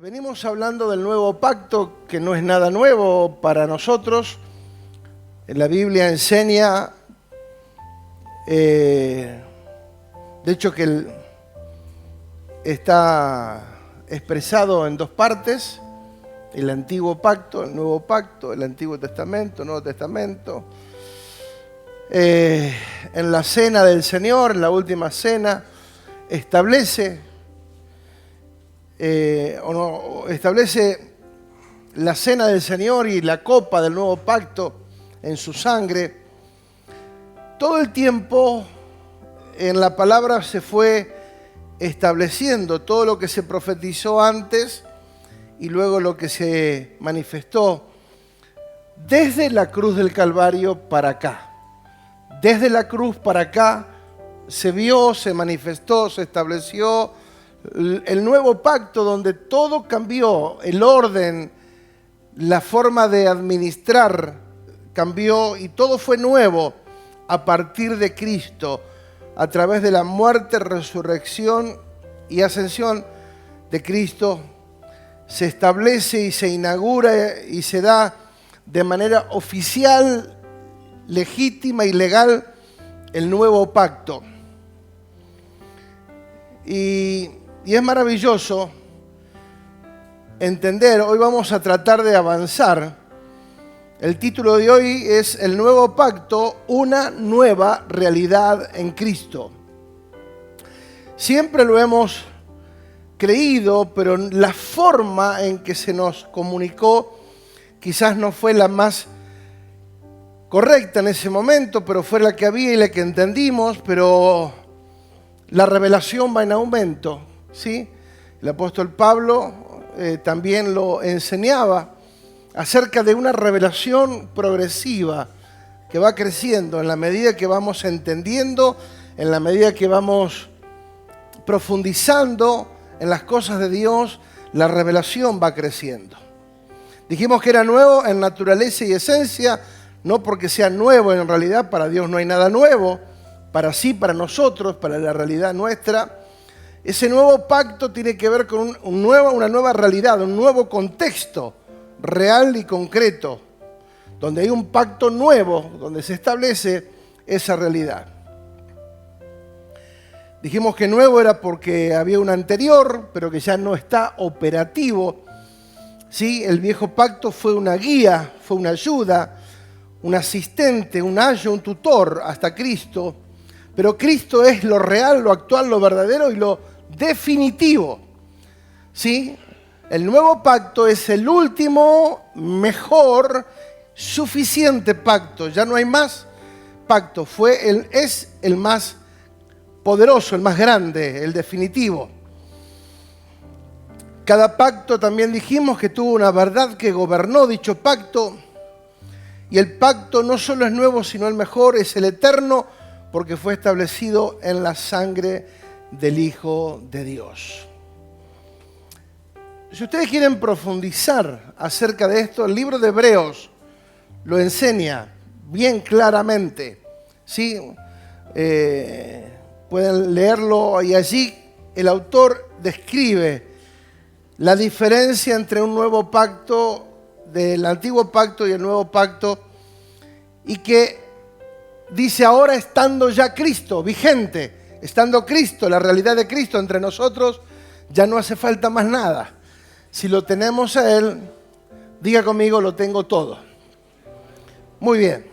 Venimos hablando del nuevo pacto, que no es nada nuevo para nosotros. La Biblia enseña, de hecho que está expresado en dos partes: el antiguo pacto, el nuevo pacto, el Antiguo Testamento, el Nuevo Testamento. En la cena del Señor, en la última cena, establece la cena del Señor y la copa del nuevo pacto en su sangre. Todo el tiempo en la palabra se fue estableciendo todo lo que se profetizó antes y luego lo que se manifestó desde la cruz del Calvario para acá. Desde la cruz para acá se vio, se manifestó, se estableció el nuevo pacto, donde todo cambió, el orden, la forma de administrar cambió y todo fue nuevo a partir de Cristo, a través de la muerte, resurrección y ascensión de Cristo. Se establece y se inaugura y se da de manera oficial, legítima y legal el nuevo pacto. Y es maravilloso entender. Hoy vamos a tratar de avanzar. El título de hoy es El nuevo pacto, una nueva realidad en Cristo. Siempre lo hemos creído, pero la forma en que se nos comunicó quizás no fue la más correcta en ese momento, pero fue la que había y la que entendimos. Pero la revelación va en aumento, ¿sí? El apóstol Pablo también lo enseñaba acerca de una revelación progresiva que va creciendo en la medida que vamos entendiendo, en la medida que vamos profundizando en las cosas de Dios. La revelación va creciendo. Dijimos que era nuevo en naturaleza y esencia, no porque sea nuevo en realidad. Para Dios no hay nada nuevo, para sí, para nosotros, para la realidad nuestra. Ese nuevo pacto tiene que ver con una nueva realidad, un nuevo contexto real y concreto, donde hay un pacto nuevo, donde se establece esa realidad. Dijimos que nuevo era porque había un anterior, pero que ya no está operativo. ¿Sí? El viejo pacto fue una guía, fue una ayuda, un asistente, un ayo, un tutor hasta Cristo. Pero Cristo es lo real, lo actual, lo verdadero y lo definitivo. ¿Sí? El nuevo pacto es el último, mejor, suficiente pacto. Ya no hay más pacto. Es el más poderoso, el más grande, el definitivo. Cada pacto, también dijimos, que tuvo una verdad que gobernó dicho pacto. Y el pacto no solo es nuevo, sino el mejor, es el eterno, porque fue establecido en la sangre del Hijo de Dios. Si ustedes quieren profundizar acerca de esto, el libro de Hebreos lo enseña bien claramente, ¿sí? Pueden leerlo, y allí el autor describe la diferencia entre un nuevo pacto, del antiguo pacto y el nuevo pacto, y que dice: ahora, estando ya Cristo vigente, estando Cristo, la realidad de Cristo entre nosotros, ya no hace falta más nada. Si lo tenemos a Él, diga conmigo: lo tengo todo. Muy bien.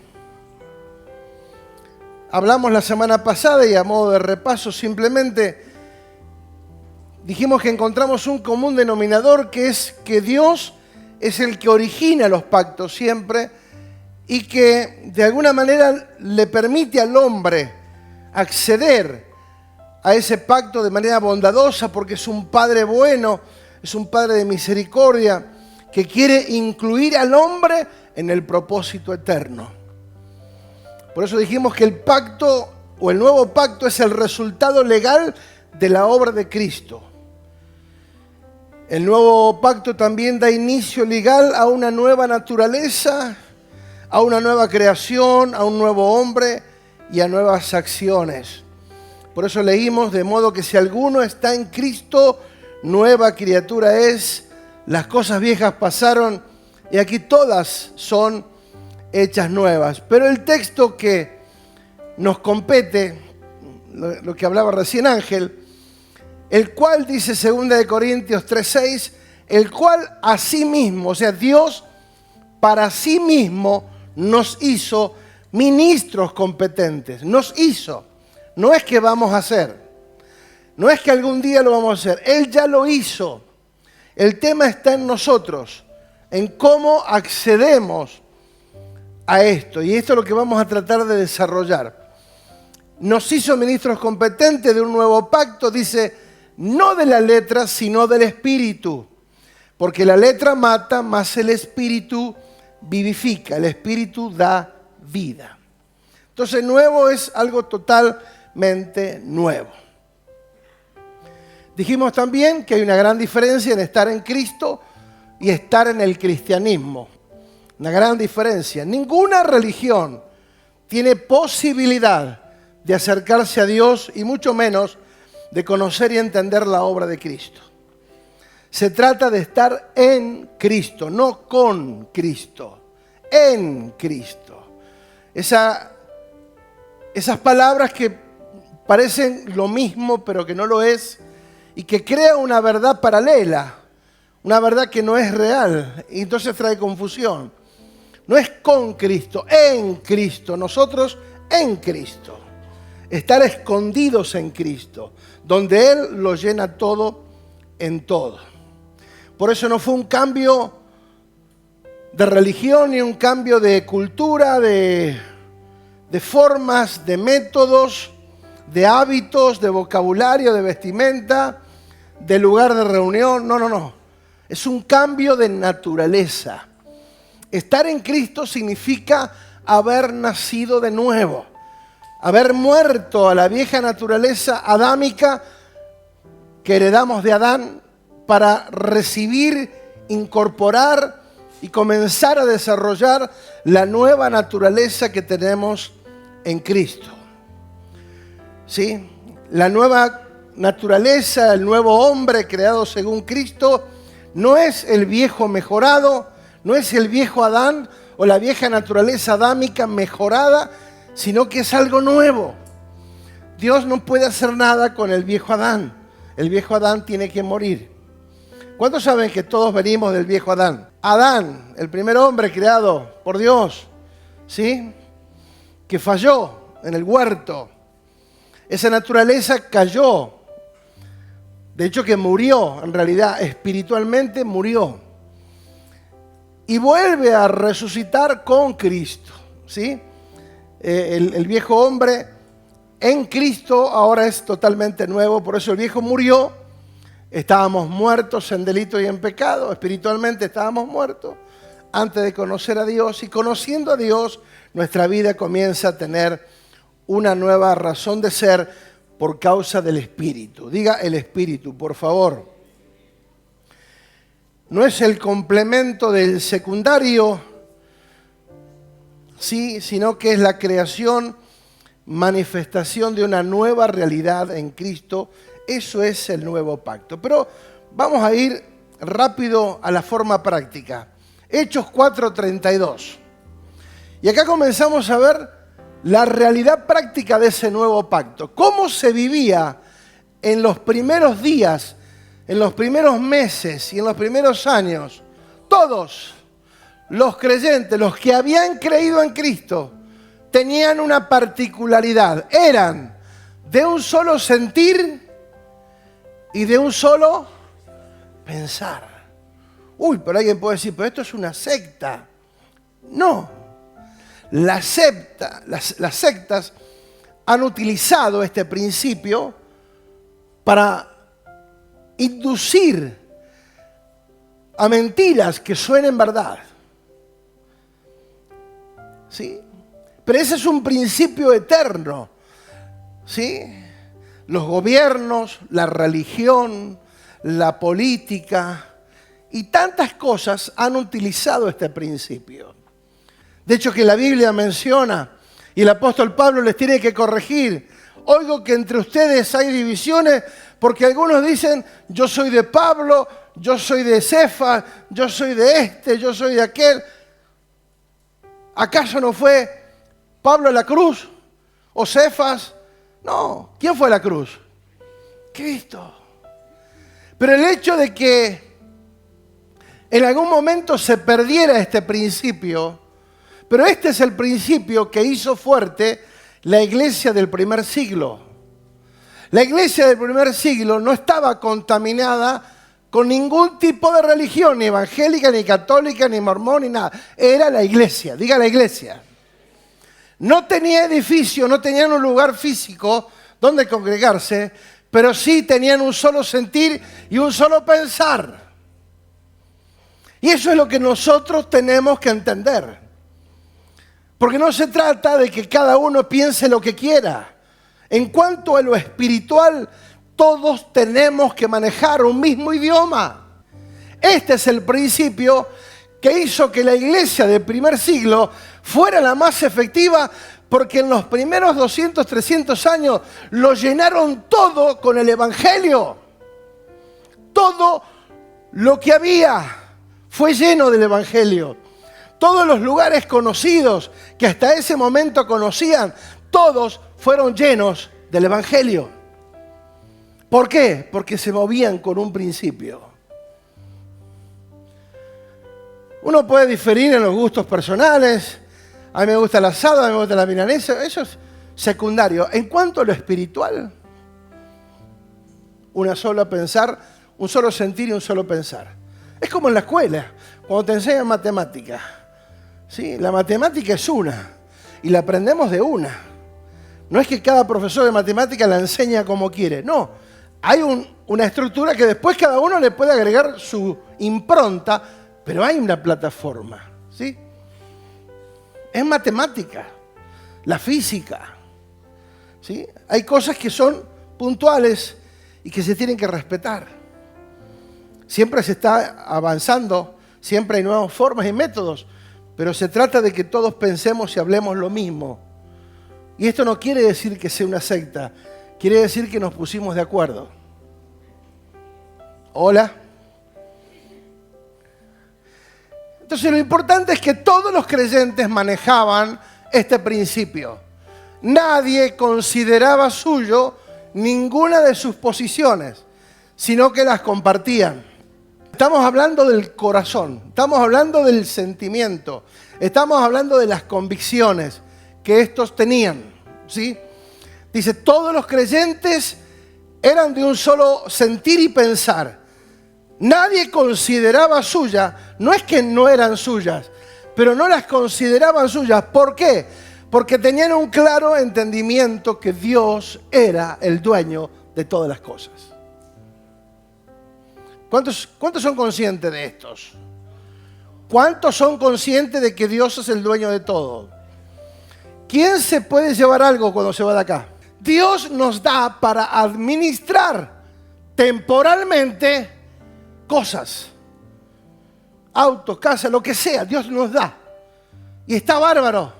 Hablamos la semana pasada, y a modo de repaso simplemente dijimos que encontramos un común denominador, que es que Dios es el que origina los pactos siempre, y que de alguna manera le permite al hombre acceder a ese pacto de manera bondadosa, porque es un Padre bueno, es un Padre de misericordia, que quiere incluir al hombre en el propósito eterno. Por eso dijimos que el pacto, o el nuevo pacto, es el resultado legal de la obra de Cristo. El nuevo pacto también da inicio legal a una nueva naturaleza, a una nueva creación, a un nuevo hombre y a nuevas acciones. Por eso leímos: de modo que si alguno está en Cristo, nueva criatura es, las cosas viejas pasaron y aquí todas son hechas nuevas. Pero el texto que nos compete, lo que hablaba recién Ángel, el cual dice 2 Corintios 3:6, el cual asimismo, o sea, Dios para sí mismo nos hizo ministros competentes. Nos hizo. No es que vamos a hacer. No es que algún día lo vamos a hacer. Él ya lo hizo. El tema está en nosotros, en cómo accedemos a esto. Y esto es lo que vamos a tratar de desarrollar. Nos hizo ministros competentes de un nuevo pacto, dice, no de la letra, sino del espíritu. Porque la letra mata, mas el espíritu vivifica. El espíritu da vida. Entonces, nuevo es algo totalmente nuevo. Dijimos también que hay una gran diferencia en estar en Cristo y estar en el cristianismo. Una gran diferencia. Ninguna religión tiene posibilidad de acercarse a Dios y mucho menos de conocer y entender la obra de Cristo. Se trata de estar en Cristo, no con Cristo. En Cristo. Esas palabras que parecen lo mismo pero que no lo es y que crea una verdad paralela, una verdad que no es real y entonces trae confusión. No es con Cristo, en Cristo, nosotros en Cristo. Estar escondidos en Cristo, donde Él lo llena todo en todo. Por eso no fue un cambio de religión ni un cambio de cultura, de formas, de métodos, de hábitos, de vocabulario, de vestimenta, de lugar de reunión. No. Es un cambio de naturaleza. Estar en Cristo significa haber nacido de nuevo. Haber muerto a la vieja naturaleza adámica que heredamos de Adán para recibir, incorporar y comenzar a desarrollar la nueva naturaleza que tenemos en Cristo. ¿Sí? La nueva naturaleza, el nuevo hombre creado según Cristo, no es el viejo mejorado, no es el viejo Adán o la vieja naturaleza adámica mejorada, sino que es algo nuevo. Dios no puede hacer nada con el viejo Adán. El viejo Adán tiene que morir. ¿Cuántos saben que todos venimos del viejo Adán? Adán, el primer hombre creado por Dios, ¿sí? Que falló en el huerto. Esa naturaleza cayó. De hecho que murió, en realidad espiritualmente murió. Y vuelve a resucitar con Cristo, ¿sí? El viejo hombre en Cristo ahora es totalmente nuevo. Por eso el viejo murió. Estábamos muertos en delito y en pecado. Espiritualmente estábamos muertos antes de conocer a Dios. Y conociendo a Dios, nuestra vida comienza a tener una nueva razón de ser por causa del Espíritu. Diga el Espíritu, por favor. No es el complemento del secundario, sí, sino que es la creación, manifestación de una nueva realidad en Cristo. Eso es el nuevo pacto. Pero vamos a ir rápido a la forma práctica. Hechos 4:32. Y acá comenzamos a ver la realidad práctica de ese nuevo pacto. Cómo se vivía en los primeros días, en los primeros meses y en los primeros años. Todos los creyentes, los que habían creído en Cristo, tenían una particularidad. Eran de un solo sentir y de un solo pensar. Uy, pero alguien puede decir, pero esto es una secta. No. Las sectas han utilizado este principio para inducir a mentiras que suenen verdad. ¿Sí? Pero ese es un principio eterno. ¿Sí? Los gobiernos, la religión, la política y tantas cosas han utilizado este principio. De hecho, que la Biblia menciona y el apóstol Pablo les tiene que corregir. Oigo que entre ustedes hay divisiones porque algunos dicen, yo soy de Pablo, yo soy de Cefas, yo soy de este, yo soy de aquel. ¿Acaso no fue Pablo a la cruz? ¿O Cefas? No. ¿Quién fue a la cruz? Cristo. Pero el hecho de que en algún momento se perdiera este principio, pero este es el principio que hizo fuerte la iglesia del primer siglo. La iglesia del primer siglo no estaba contaminada con ningún tipo de religión, ni evangélica, ni católica, ni mormón, ni nada. Era la iglesia, diga la iglesia. No tenía edificio, no tenían un lugar físico donde congregarse, pero sí tenían un solo sentir y un solo pensar. Y eso es lo que nosotros tenemos que entender. Porque no se trata de que cada uno piense lo que quiera. En cuanto a lo espiritual, todos tenemos que manejar un mismo idioma. Este es el principio que hizo que la iglesia del primer siglo fuera la más efectiva, porque en los primeros 200, 300 años lo llenaron todo con el evangelio. Todo lo que había fue lleno del evangelio. Todos los lugares conocidos que hasta ese momento conocían, todos fueron llenos del evangelio. ¿Por qué? Porque se movían con un principio. Uno puede diferir en los gustos personales. A mí me gusta el asado, a mí me gusta la milanesa. Eso es secundario. En cuanto a lo espiritual, una sola pensar, un solo sentir y un solo pensar. Es como en la escuela, cuando te enseñan matemática. ¿Sí? La matemática es una y la aprendemos de una. No es que cada profesor de matemática la enseña como quiere. No, hay una estructura que después cada uno le puede agregar su impronta, pero hay una plataforma. ¿Sí? Es matemática, la física. ¿Sí? Hay cosas que son puntuales y que se tienen que respetar. Siempre se está avanzando, siempre hay nuevas formas y métodos, pero se trata de que todos pensemos y hablemos lo mismo. Y esto no quiere decir que sea una secta, quiere decir que nos pusimos de acuerdo. Hola. Entonces lo importante es que todos los creyentes manejaban este principio. Nadie consideraba suyo ninguna de sus posiciones, sino que las compartían. Estamos hablando del corazón, estamos hablando del sentimiento, estamos hablando de las convicciones que estos tenían, ¿sí? Dice, todos los creyentes eran de un solo sentir y pensar. Nadie consideraba suya, no es que no eran suyas, pero no las consideraban suyas. ¿Por qué? Porque tenían un claro entendimiento que Dios era el dueño de todas las cosas. ¿Cuántos son conscientes de estos? ¿Cuántos son conscientes de que Dios es el dueño de todo? ¿Quién se puede llevar algo cuando se va de acá? Dios nos da para administrar temporalmente cosas. Auto, casa, lo que sea, Dios nos da. Y está bárbaro.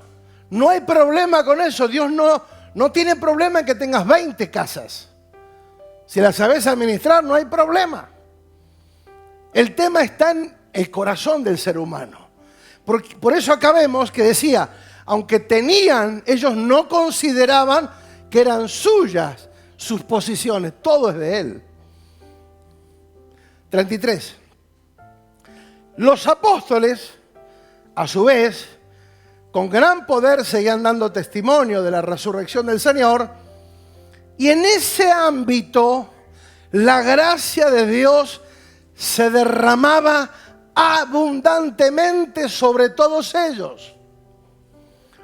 No hay problema con eso. Dios no tiene problema en que tengas 20 casas. Si las sabes administrar, no hay problema. El tema está en el corazón del ser humano. Por eso acá vemos que decía, aunque tenían, ellos no consideraban que eran suyas sus posiciones. Todo es de Él. 33. Los apóstoles, a su vez, con gran poder seguían dando testimonio de la resurrección del Señor. Y en ese ámbito, la gracia de Dios se derramaba abundantemente sobre todos ellos.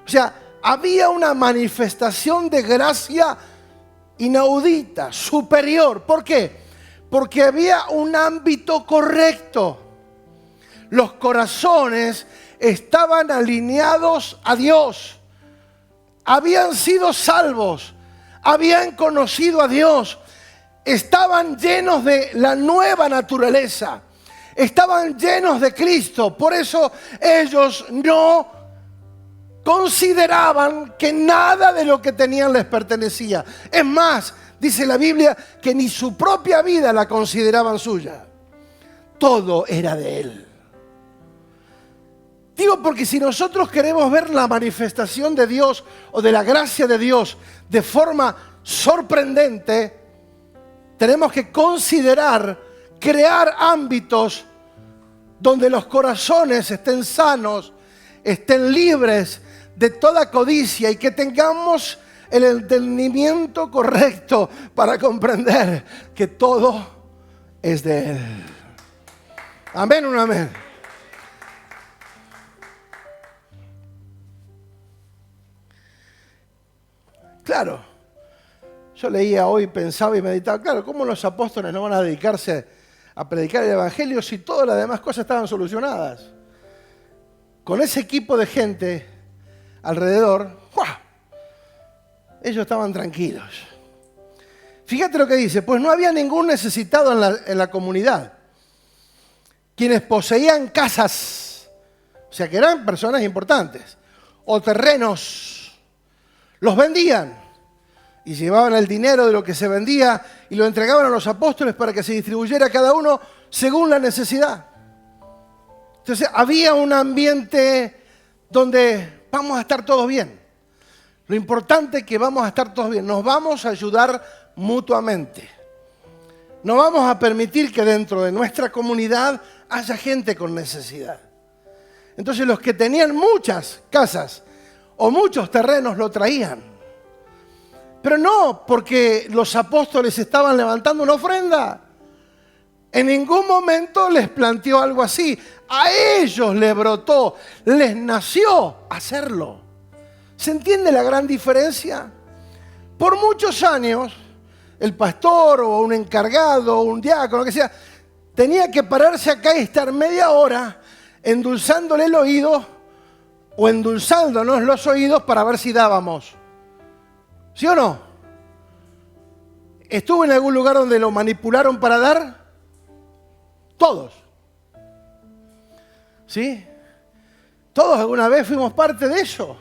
O sea, había una manifestación de gracia inaudita, superior. ¿Por qué? Porque había un ámbito correcto. Los corazones estaban alineados a Dios. Habían sido salvos. Habían conocido a Dios. Estaban llenos de la nueva naturaleza. Estaban llenos de Cristo. Por eso ellos no consideraban que nada de lo que tenían les pertenecía. Es más, dice la Biblia que ni su propia vida la consideraban suya. todo era de Él. Digo porque si nosotros queremos ver la manifestación de Dios o de la gracia de Dios de forma sorprendente, tenemos que considerar crear ámbitos donde los corazones estén sanos, estén libres de toda codicia y que tengamos el entendimiento correcto para comprender que todo es de Él. Amén o no amén. Claro, yo leía hoy, pensaba y meditaba, claro, ¿cómo los apóstoles no van a dedicarse a predicar el Evangelio si todas las demás cosas estaban solucionadas? Con ese equipo de gente alrededor, ¡guau!, ellos estaban tranquilos. Fíjate lo que dice, pues no había ningún necesitado en la comunidad. Quienes poseían casas, o sea que eran personas importantes, o terrenos, los vendían y llevaban el dinero de lo que se vendía y lo entregaban a los apóstoles para que se distribuyera a cada uno según la necesidad. Entonces había un ambiente donde vamos a estar todos bien. Lo importante es que vamos a estar todos bien. Nos vamos a ayudar mutuamente. No vamos a permitir que dentro de nuestra comunidad haya gente con necesidad. Entonces los que tenían muchas casas o muchos terrenos lo traían. Pero no porque los apóstoles estaban levantando una ofrenda. En ningún momento les planteó algo así. A ellos les brotó, les nació hacerlo. ¿Se entiende la gran diferencia? Por muchos años, el pastor o un encargado o un diácono, lo que sea, tenía que pararse acá y estar media hora endulzándole el oído o endulzándonos los oídos para ver si dábamos. ¿Sí o no? ¿Estuvo en algún lugar donde lo manipularon para dar? Todos. ¿Sí? Todos alguna vez fuimos parte de eso.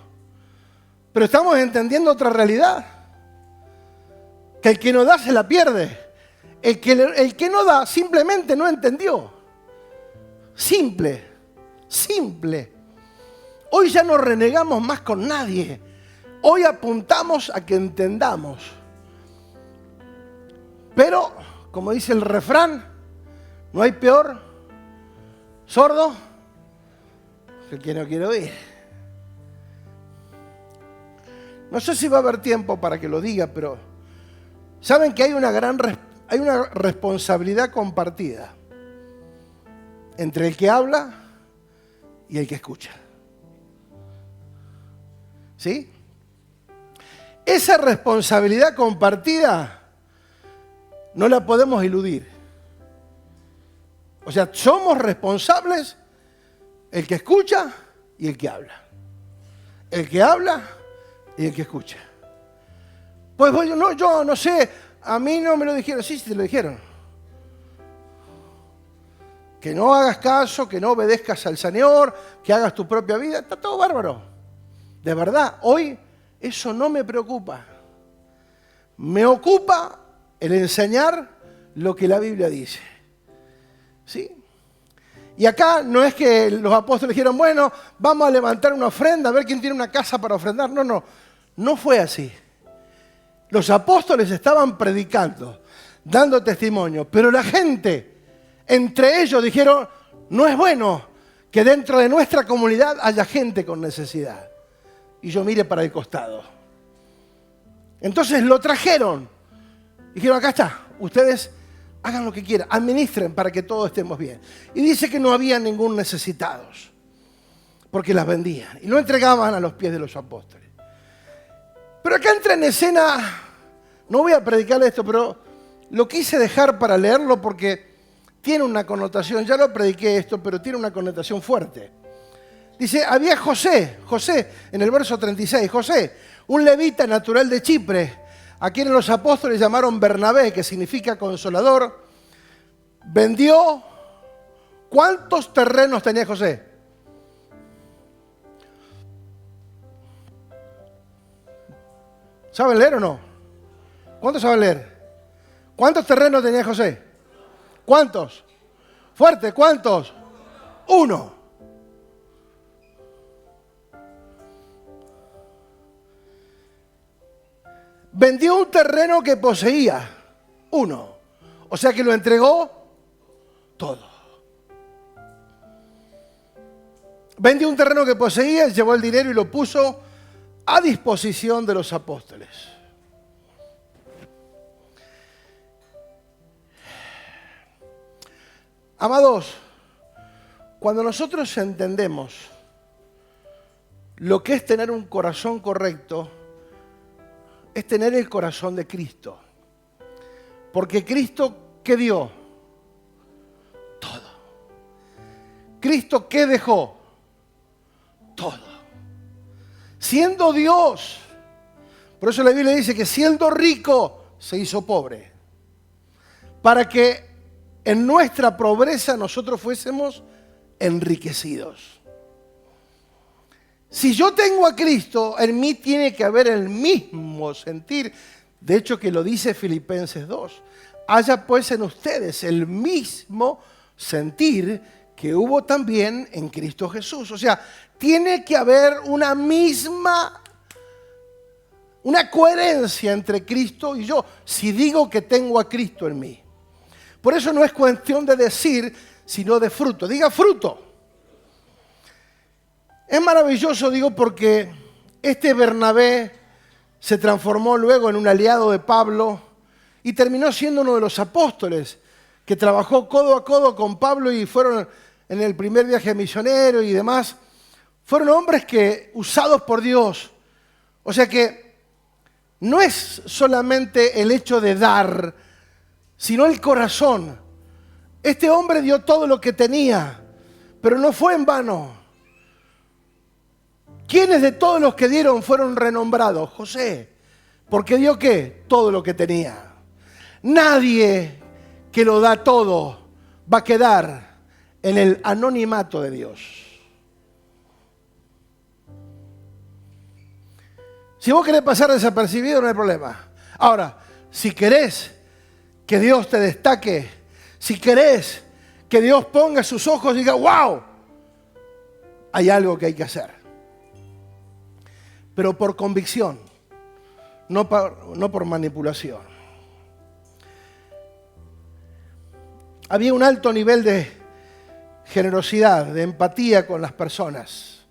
Pero estamos entendiendo otra realidad. Que el que no da se la pierde. El que no da simplemente no entendió. Simple. Hoy ya no renegamos más con nadie. Hoy apuntamos a que entendamos. Pero, como dice el refrán, no hay peor sordo que el que no quiere oír. No sé si va a haber tiempo para que lo diga, pero saben que hay una responsabilidad compartida entre el que habla y el que escucha. ¿Sí? Esa responsabilidad compartida no la podemos eludir. O sea, somos responsables el que escucha y el que habla. El que habla y el que escucha. Pues yo no sé, a mí no me lo dijeron. Sí, te lo dijeron. Que no hagas caso, que no obedezcas al Señor, que hagas tu propia vida. Está todo bárbaro. De verdad, hoy eso no me preocupa. Me ocupa el enseñar lo que la Biblia dice. ¿Sí? Y acá no es que los apóstoles dijeron, bueno, vamos a levantar una ofrenda, a ver quién tiene una casa para ofrendar. No fue así. Los apóstoles estaban predicando, dando testimonio, pero la gente, entre ellos dijeron, no es bueno que dentro de nuestra comunidad haya gente con necesidad. Y yo mire para el costado. Entonces lo trajeron. Dijeron, acá está, ustedes hagan lo que quieran, administren para que todos estemos bien. Y dice que no había ningún necesitados, porque las vendían y lo entregaban a los pies de los apóstoles. Pero acá entra en escena, no voy a predicar esto, pero lo quise dejar para leerlo porque tiene una connotación, ya lo prediqué esto, pero tiene una connotación fuerte. Dice, había José, en el verso 36, José, un levita natural de Chipre, a quien los apóstoles llamaron Bernabé, que significa consolador, vendió. ¿Cuántos terrenos tenía José? ¿Saben leer o no? ¿Cuántos saben leer? ¿Cuántos terrenos tenía José? ¿Cuántos? Fuerte, ¿cuántos? Uno. Vendió un terreno que poseía. Uno. O sea que lo entregó todo. Vendió un terreno que poseía, llevó el dinero y lo puso a disposición de los apóstoles. Amados, cuando nosotros entendemos lo que es tener un corazón correcto, es tener el corazón de Cristo. Porque Cristo, ¿qué dio? Todo. Cristo, ¿qué dejó? Todo. Siendo Dios. Por eso la Biblia dice que siendo rico, se hizo pobre. Para que en nuestra pobreza nosotros fuésemos enriquecidos. Si yo tengo a Cristo, en mí tiene que haber el mismo sentir. De hecho, que lo dice Filipenses 2. Haya pues en ustedes el mismo sentir que hubo también en Cristo Jesús. O sea, tiene que haber una coherencia entre Cristo y yo. Si digo que tengo a Cristo en mí. Por eso no es cuestión de decir, sino de fruto. Diga fruto. Es maravilloso, digo, porque este Bernabé se transformó luego en un aliado de Pablo y terminó siendo uno de los apóstoles que trabajó codo a codo con Pablo y fueron en el primer viaje misionero y demás. Fueron hombres que usados por Dios. O sea que no es solamente el hecho de dar, sino el corazón. Este hombre dio todo lo que tenía, pero no fue en vano. ¿Quiénes de todos los que dieron fueron renombrados? José. ¿Porque dio qué? Todo lo que tenía. Nadie que lo da todo va a quedar en el anonimato de Dios. Si vos querés pasar desapercibido, no hay problema. Ahora, si querés que Dios te destaque, si querés que Dios ponga sus ojos y diga, ¡wow! Hay algo que hay que hacer. Pero por convicción, no por manipulación. Había un alto nivel de generosidad, de empatía con las personas.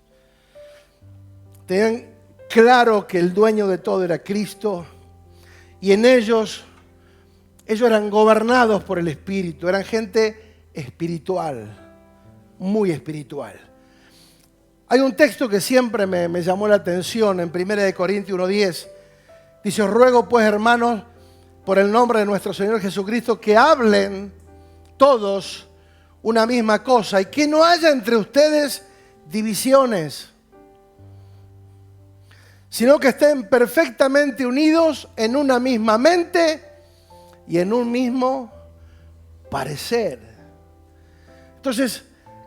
Tenían claro que el dueño de todo era Cristo y en ellos eran gobernados por el Espíritu, eran gente espiritual, muy espiritual. Hay un texto que siempre me llamó la atención en 1 Corintios 1:10. Dice, os ruego pues, hermanos, por el nombre de nuestro Señor Jesucristo, que hablen todos una misma cosa y que no haya entre ustedes divisiones, sino que estén perfectamente unidos en una misma mente y en un mismo parecer. Entonces,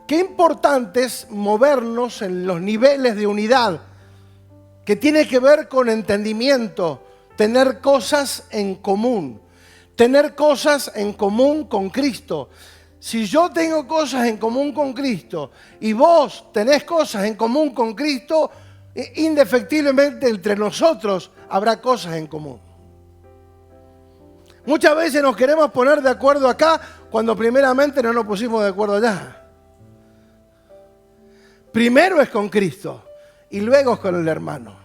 qué importante es movernos en los niveles de unidad, que tiene que ver con entendimiento, tener cosas en común, tener cosas en común con Cristo. Si yo tengo cosas en común con Cristo y vos tenés cosas en común con Cristo, indefectiblemente entre nosotros habrá cosas en común. Muchas veces nos queremos poner de acuerdo acá cuando primeramente no nos pusimos de acuerdo allá. Primero es con Cristo y luego es con el hermano.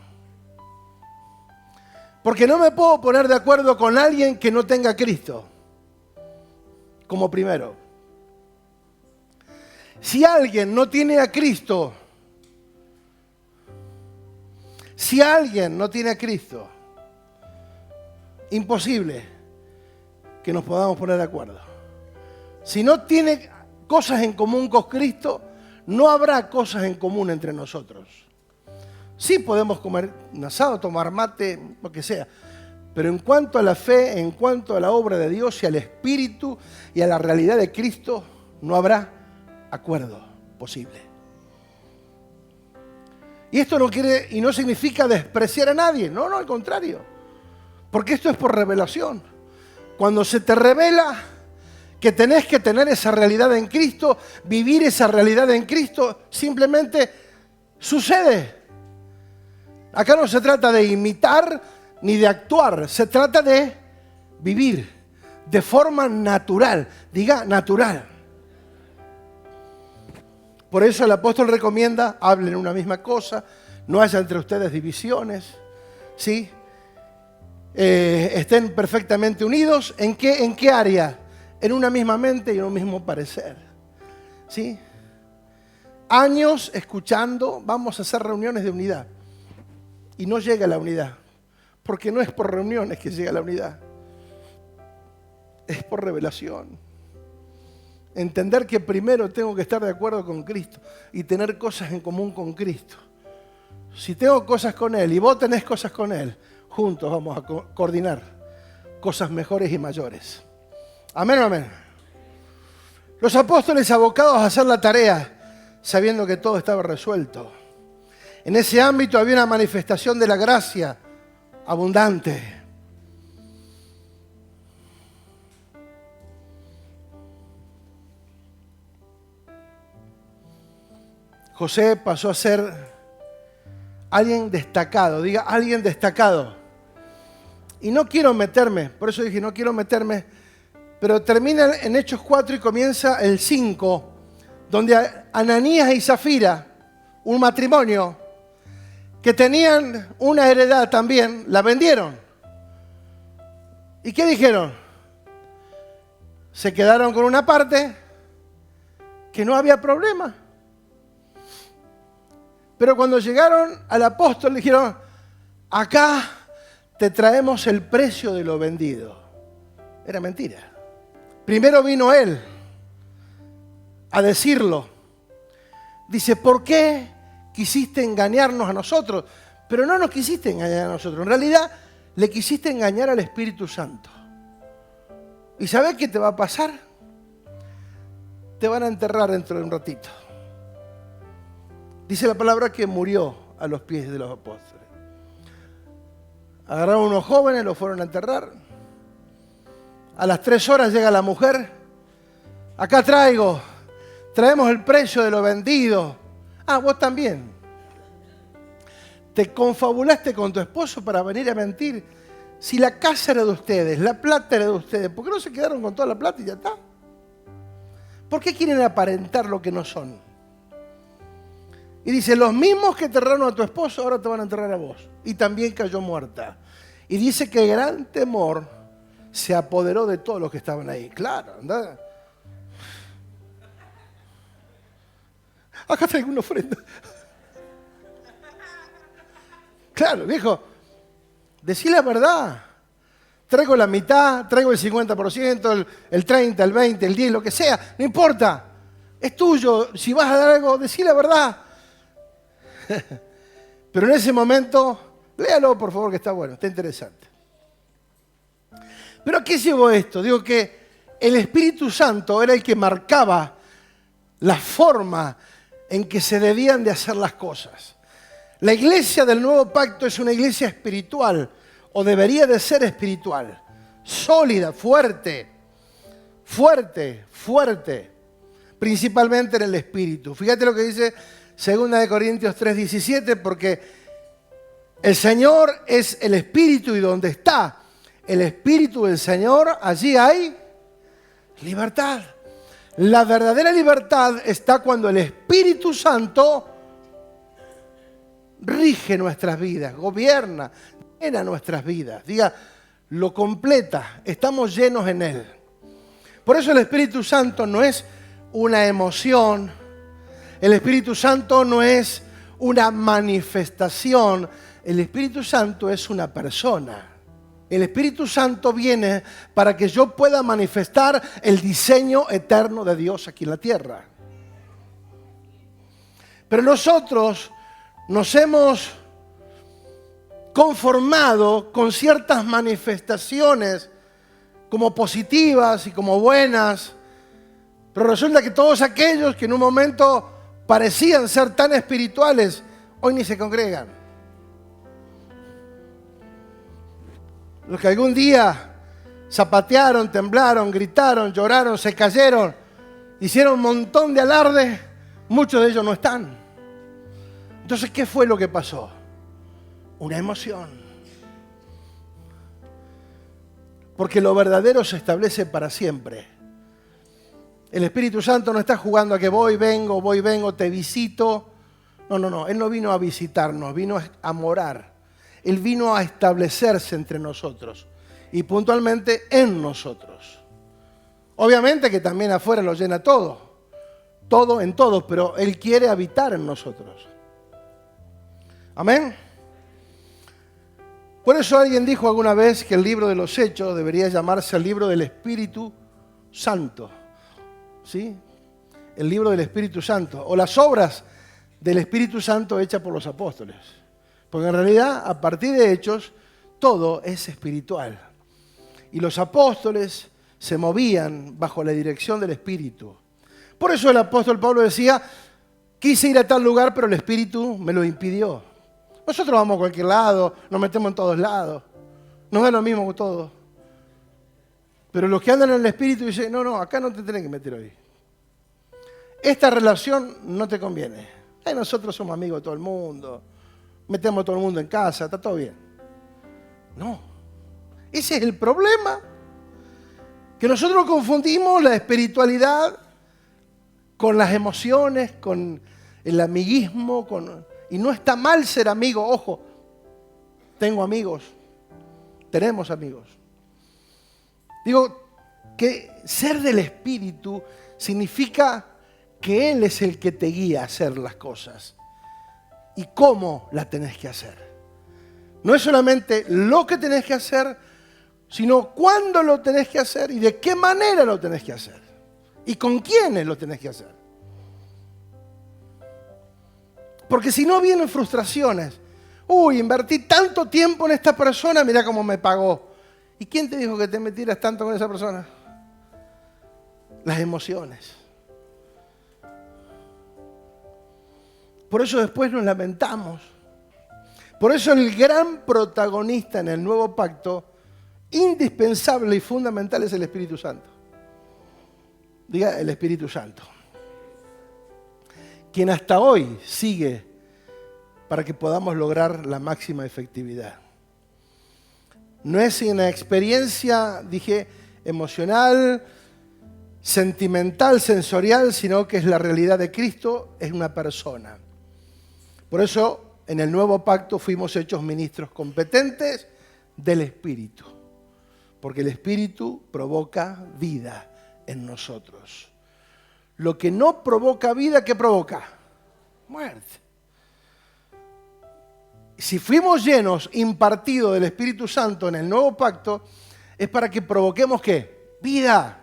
Porque no me puedo poner de acuerdo con alguien que no tenga a Cristo como primero. Si alguien no tiene a Cristo, imposible que nos podamos poner de acuerdo. Si no tiene cosas en común con Cristo, no habrá cosas en común entre nosotros. Sí podemos comer un asado, tomar mate, lo que sea. Pero en cuanto a la fe, en cuanto a la obra de Dios y al Espíritu y a la realidad de Cristo, no habrá acuerdo posible. Y esto no quiere y no significa despreciar a nadie. No, al contrario. Porque esto es por revelación. Cuando se te revela que tenés que tener esa realidad en Cristo, vivir esa realidad en Cristo, simplemente sucede. Acá no se trata de imitar ni de actuar, se trata de vivir de forma natural, diga natural. Por eso el apóstol recomienda, hablen una misma cosa, no haya entre ustedes divisiones, ¿sí? Estén perfectamente unidos. ¿En qué área? En una misma mente y en un mismo parecer, ¿sí? Años escuchando, vamos a hacer reuniones de unidad. Y no llega la unidad, porque no es por reuniones que llega la unidad, es por revelación. Entender que primero tengo que estar de acuerdo con Cristo y tener cosas en común con Cristo. Si tengo cosas con Él y vos tenés cosas con Él, juntos vamos a coordinar cosas mejores y mayores. Amén o amén. Los apóstoles abocados a hacer la tarea, sabiendo que todo estaba resuelto. En ese ámbito había una manifestación de la gracia abundante. José pasó a ser alguien destacado, diga alguien destacado. Y no quiero meterme, por eso dije no quiero meterme, pero termina en Hechos 4 y comienza el 5, donde Ananías y Zafira, un matrimonio, que tenían una heredad también, la vendieron. ¿Y qué dijeron? Se quedaron con una parte que no había problema. Pero cuando llegaron al apóstol le dijeron, acá te traemos el precio de lo vendido. Era mentira. Primero vino él a decirlo. Dice, ¿por qué quisiste engañarnos a nosotros? Pero no nos quisiste engañar a nosotros. En realidad, le quisiste engañar al Espíritu Santo. ¿Y sabés qué te va a pasar? Te van a enterrar dentro de un ratito. Dice la palabra que murió a los pies de los apóstoles. Agarraron unos jóvenes, los fueron a enterrar. A las 3 horas llega la mujer. Acá traemos el precio de lo vendido. Ah, vos también. Te confabulaste con tu esposo para venir a mentir. Si la casa era de ustedes, la plata era de ustedes, ¿por qué no se quedaron con toda la plata y ya está? ¿Por qué quieren aparentar lo que no son? Y dice, los mismos que enterraron a tu esposo ahora te van a enterrar a vos. Y también cayó muerta. Y dice que gran temor se apoderó de todos los que estaban ahí. Claro, anda. Acá traigo una ofrenda. Claro, viejo, decí la verdad. Traigo la mitad, traigo el 50%, el 30%, el 20%, el 10%, lo que sea. No importa. Es tuyo. Si vas a dar algo, decí la verdad. Pero en ese momento, léalo por favor que está bueno, está interesante. Pero ¿a qué llevó esto? Digo que el Espíritu Santo era el que marcaba la forma en que se debían de hacer las cosas. La iglesia del nuevo pacto es una iglesia espiritual, o debería de ser espiritual, sólida, fuerte, principalmente en el Espíritu. Fíjate lo que dice 2 Corintios 3:17, porque el Señor es el Espíritu y donde está el Espíritu del Señor, allí hay libertad. La verdadera libertad está cuando el Espíritu Santo rige nuestras vidas, gobierna, llena nuestras vidas. Diga, lo completa, estamos llenos en Él. Por eso el Espíritu Santo no es una emoción, el Espíritu Santo no es una manifestación, el Espíritu Santo es una persona. El Espíritu Santo viene para que yo pueda manifestar el diseño eterno de Dios aquí en la tierra. Pero nosotros nos hemos conformado con ciertas manifestaciones como positivas y como buenas, pero resulta que todos aquellos que en un momento parecían ser tan espirituales, hoy ni se congregan. Los que algún día zapatearon, temblaron, gritaron, lloraron, se cayeron, hicieron un montón de alarde, muchos de ellos no están. Entonces, ¿qué fue lo que pasó? Una emoción. Porque lo verdadero se establece para siempre. El Espíritu Santo no está jugando a que voy, vengo, te visito. No. Él no vino a visitarnos, vino a morar. Él vino a establecerse entre nosotros y puntualmente en nosotros. Obviamente que también afuera lo llena todo en todos, pero Él quiere habitar en nosotros. Amén. Por eso alguien dijo alguna vez que el libro de los Hechos debería llamarse el libro del Espíritu Santo. ¿Sí? El libro del Espíritu Santo. O las obras del Espíritu Santo hechas por los apóstoles. Porque en realidad, a partir de Hechos, todo es espiritual. Y los apóstoles se movían bajo la dirección del Espíritu. Por eso el apóstol Pablo decía, quise ir a tal lugar, pero el Espíritu me lo impidió. Nosotros vamos a cualquier lado, nos metemos en todos lados, nos da lo mismo con todo. Pero los que andan en el Espíritu dicen, no, acá no te tenés que meter hoy. Esta relación no te conviene. Nosotros somos amigos de todo el mundo, metemos a todo el mundo en casa, está todo bien. No, ese es el problema. Que nosotros confundimos la espiritualidad con las emociones, con el amiguismo, y no está mal ser amigo, ojo, tengo amigos, tenemos amigos. Digo que ser del Espíritu significa que Él es el que te guía a hacer las cosas y cómo las tenés que hacer. No es solamente lo que tenés que hacer, sino cuándo lo tenés que hacer y de qué manera lo tenés que hacer y con quiénes lo tenés que hacer. Porque si no vienen frustraciones. Invertí tanto tiempo en esta persona, mirá cómo me pagó. ¿Y quién te dijo que te metieras tanto con esa persona? Las emociones. Por eso después nos lamentamos. Por eso el gran protagonista en el nuevo pacto, indispensable y fundamental, es el Espíritu Santo. Diga, el Espíritu Santo. Quien hasta hoy sigue para que podamos lograr la máxima efectividad. No es una experiencia, emocional, sentimental, sensorial, sino que es la realidad de Cristo, es una persona. Por eso, en el nuevo pacto fuimos hechos ministros competentes del Espíritu. Porque el Espíritu provoca vida en nosotros. Lo que no provoca vida, ¿qué provoca? Muerte. Si fuimos llenos, impartidos del Espíritu Santo en el nuevo pacto, es para que provoquemos ¿qué? Vida.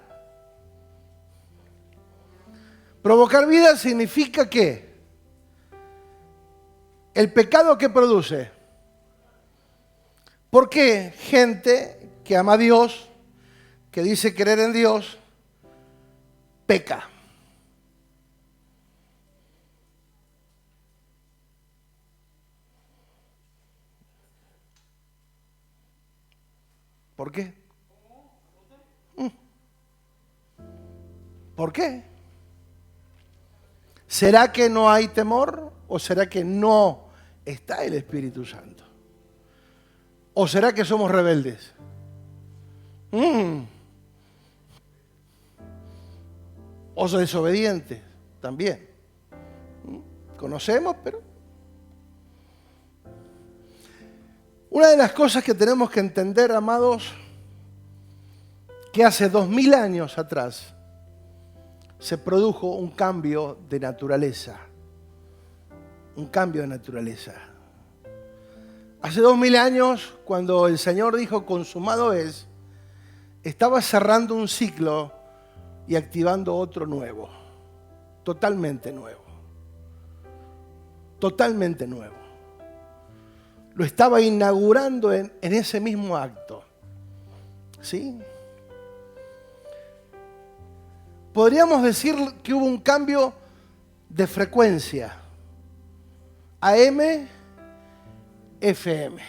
Provocar vida significa ¿qué? El pecado que produce. ¿Por qué gente que ama a Dios, que dice creer en Dios, peca? ¿Por qué? ¿Por qué? ¿Será que no hay temor o será que no está el Espíritu Santo? ¿O será que somos rebeldes? O desobedientes también. Conocemos, pero... Una de las cosas que tenemos que entender, amados, que hace 2000 años atrás se produjo un cambio de naturaleza. Un cambio de naturaleza. Hace 2000 años, cuando el Señor dijo consumado es, estaba cerrando un ciclo y activando otro nuevo. Totalmente nuevo. Totalmente nuevo. Lo estaba inaugurando en ese mismo acto. ¿Sí? Podríamos decir que hubo un cambio de frecuencia. AM, FM.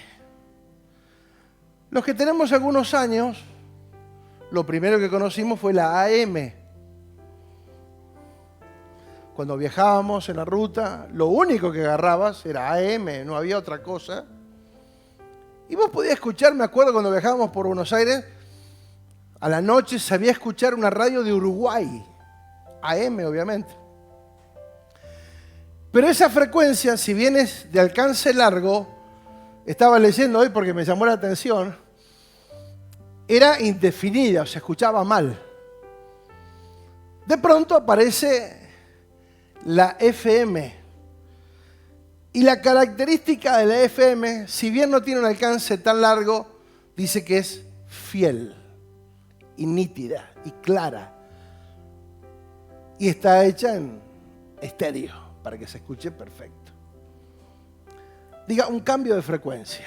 Los que tenemos algunos años lo primero que conocimos fue la AM. Cuando viajábamos en la ruta, lo único que agarrabas era AM, no había otra cosa. Y vos podías escuchar, me acuerdo cuando viajábamos por Buenos Aires, a la noche sabía escuchar una radio de Uruguay, AM obviamente. Pero esa frecuencia, si bien es de alcance largo, estaba leyendo hoy porque me llamó la atención, era indefinida, o sea, escuchaba mal. De pronto aparece la FM. Y la característica de la FM, si bien no tiene un alcance tan largo, dice que es fiel y nítida y clara. Y está hecha en estéreo para que se escuche perfecto. Diga, un cambio de frecuencia.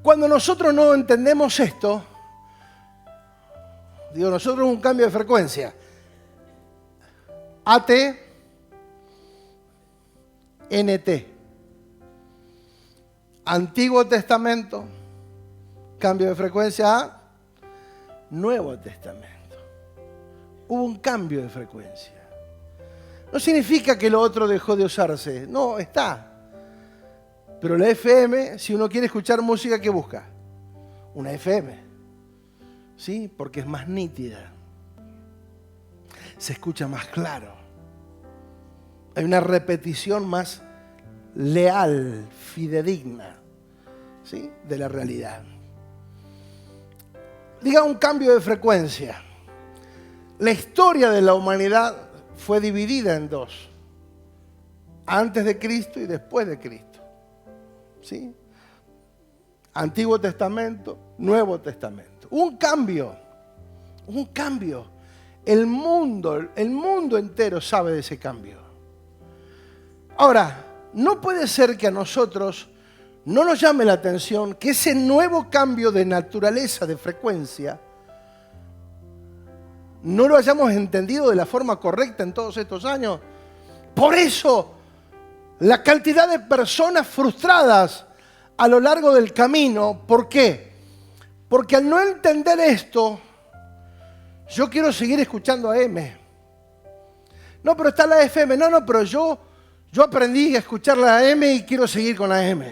Cuando nosotros no entendemos esto, digo, nosotros un cambio de frecuencia. AT, NT. Antiguo Testamento, cambio de frecuencia a Nuevo Testamento. Hubo un cambio de frecuencia. No significa que lo otro dejó de usarse, no, está. Pero la FM, si uno quiere escuchar música, ¿qué busca? Una FM. ¿Sí? Porque es más nítida. Se escucha más claro. Hay una repetición más leal, fidedigna, ¿sí? De la realidad. Diga, un cambio de frecuencia. La historia de la humanidad fue dividida en dos. Antes de Cristo y después de Cristo. ¿Sí? Antiguo Testamento, Nuevo Testamento. Un cambio. El mundo entero sabe de ese cambio. Ahora, no puede ser que a nosotros no nos llame la atención que ese nuevo cambio de naturaleza, de frecuencia, no lo hayamos entendido de la forma correcta en todos estos años. Por eso, la cantidad de personas frustradas a lo largo del camino. ¿Por qué? Porque al no entender esto, yo quiero seguir escuchando AM. No, pero está la FM. No, pero yo aprendí a escuchar la AM y quiero seguir con la AM.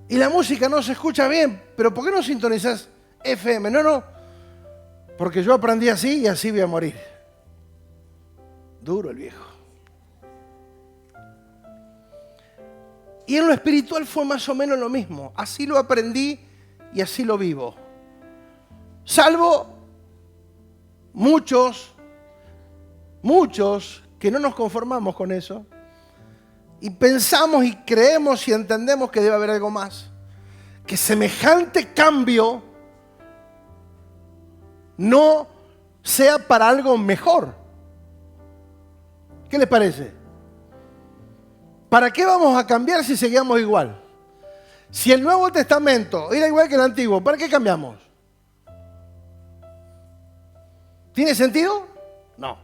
Y la música no se escucha bien, pero ¿por qué no sintonizas FM? No, porque yo aprendí así y así voy a morir. Duro el viejo. Y en lo espiritual fue más o menos lo mismo. Así lo aprendí y así lo vivo. Salvo muchos que no nos conformamos con eso y pensamos y creemos y entendemos que debe haber algo más. Que semejante cambio no sea para algo mejor. ¿Qué les parece? ¿Para qué vamos a cambiar si seguíamos igual? Si el Nuevo Testamento era igual que el Antiguo, ¿para qué cambiamos? ¿Tiene sentido? No.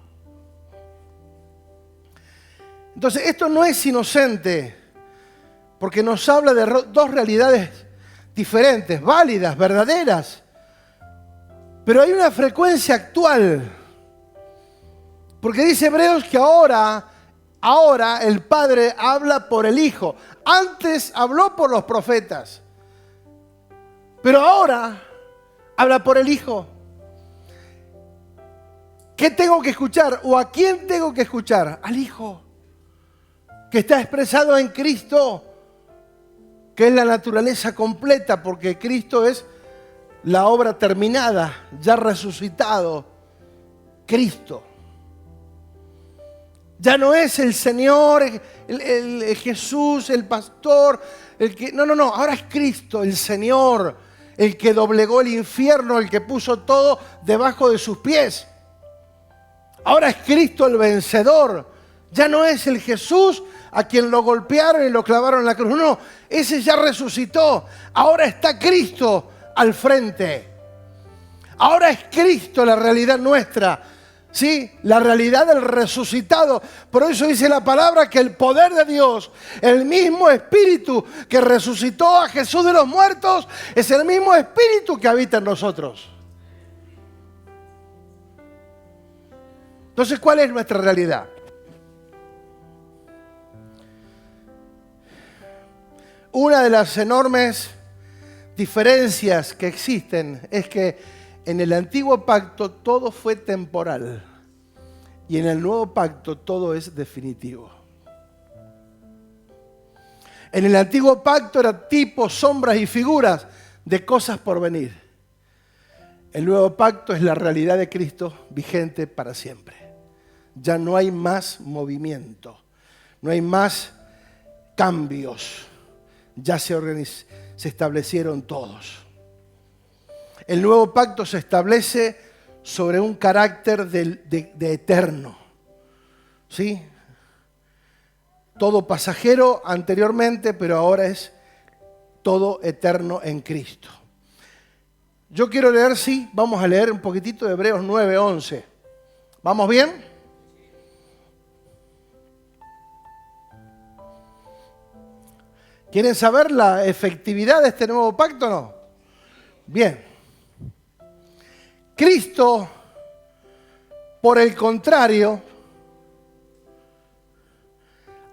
Entonces, esto no es inocente, porque nos habla de dos realidades diferentes, válidas, verdaderas. Pero hay una frecuencia actual. Porque dice Hebreos que ahora el Padre habla por el Hijo. Antes habló por los profetas, pero ahora habla por el Hijo. ¿Qué tengo que escuchar? ¿O a quién tengo que escuchar? Al Hijo, que está expresado en Cristo, que es la naturaleza completa, porque Cristo es la obra terminada, ya resucitado. Cristo. Ya no es el Señor, el Jesús, el pastor, no, ahora es Cristo, el Señor, el que doblegó el infierno, el que puso todo debajo de sus pies. Ahora es Cristo el vencedor. Ya no es el Jesús a quien lo golpearon y lo clavaron en la cruz. No, ese ya resucitó. Ahora está Cristo al frente. Ahora es Cristo la realidad nuestra. ¿Sí? La realidad del resucitado. Por eso dice la palabra que el poder de Dios, el mismo Espíritu que resucitó a Jesús de los muertos, es el mismo Espíritu que habita en nosotros. Entonces, ¿cuál es nuestra realidad? Una de las enormes diferencias que existen es que en el antiguo pacto todo fue temporal y en el nuevo pacto todo es definitivo. En el antiguo pacto eran tipos, sombras y figuras de cosas por venir. El nuevo pacto es la realidad de Cristo vigente para siempre. Ya no hay más movimiento, no hay más cambios. Ya se establecieron todos. El nuevo pacto se establece sobre un carácter de eterno. ¿Sí? Todo pasajero anteriormente, pero ahora es todo eterno en Cristo. Yo quiero leer, sí, vamos a leer un poquitito de Hebreos 9:11. ¿Vamos bien? ¿Quieren saber la efectividad de este nuevo pacto o no? Bien. Cristo, por el contrario,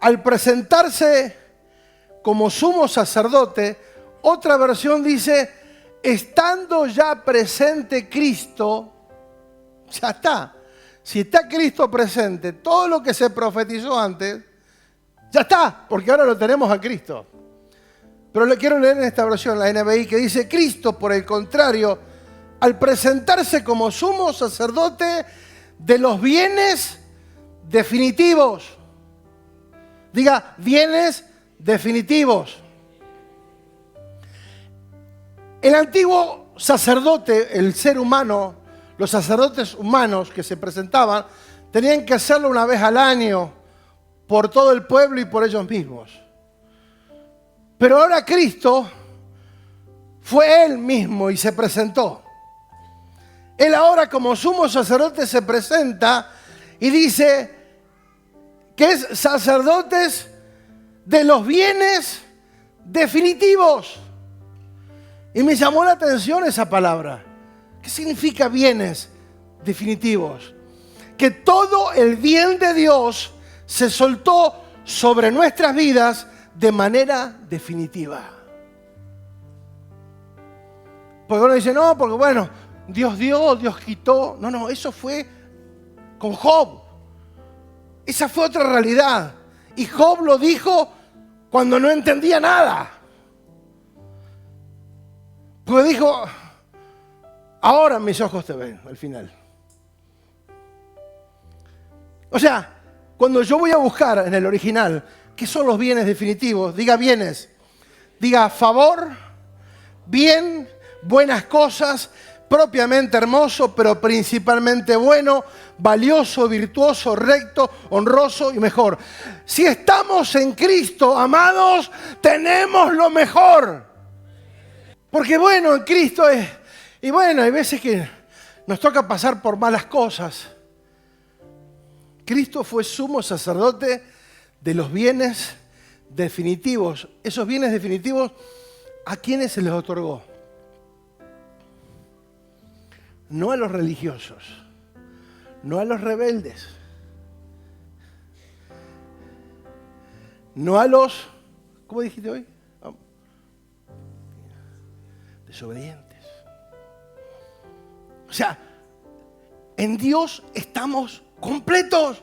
al presentarse como sumo sacerdote, otra versión dice, estando ya presente Cristo, ya está. Si está Cristo presente, todo lo que se profetizó antes, ya está, porque ahora lo tenemos a Cristo. Pero le quiero leer en esta versión, la NBI, que dice, Cristo, por el contrario, al presentarse como sumo sacerdote de los bienes definitivos. Diga, bienes definitivos. El antiguo sacerdote, el ser humano, los sacerdotes humanos que se presentaban, tenían que hacerlo una vez al año por todo el pueblo y por ellos mismos. Pero ahora Cristo fue Él mismo y se presentó. Él ahora como sumo sacerdote se presenta y dice que es sacerdotes de los bienes definitivos. Y me llamó la atención esa palabra. ¿Qué significa bienes definitivos? Que todo el bien de Dios se soltó sobre nuestras vidas de manera definitiva. Porque uno dice, no, porque bueno, Dios dio, Dios quitó. No, eso fue con Job. Esa fue otra realidad. Y Job lo dijo cuando no entendía nada. Porque dijo, ahora mis ojos te ven, al final. O sea, cuando yo voy a buscar en el original, ¿qué son los bienes definitivos? Diga bienes. Diga favor, bien, buenas cosas, propiamente hermoso, pero principalmente bueno, valioso, virtuoso, recto, honroso y mejor. Si estamos en Cristo, amados, tenemos lo mejor. Porque bueno, en Cristo es... Y bueno, hay veces que nos toca pasar por malas cosas. Cristo fue sumo sacerdote de los bienes definitivos. Esos bienes definitivos, ¿a quiénes se les otorgó? No a los religiosos, no a los rebeldes, no a los, ¿cómo dijiste hoy? Desobedientes. O sea, en Dios estamos completos.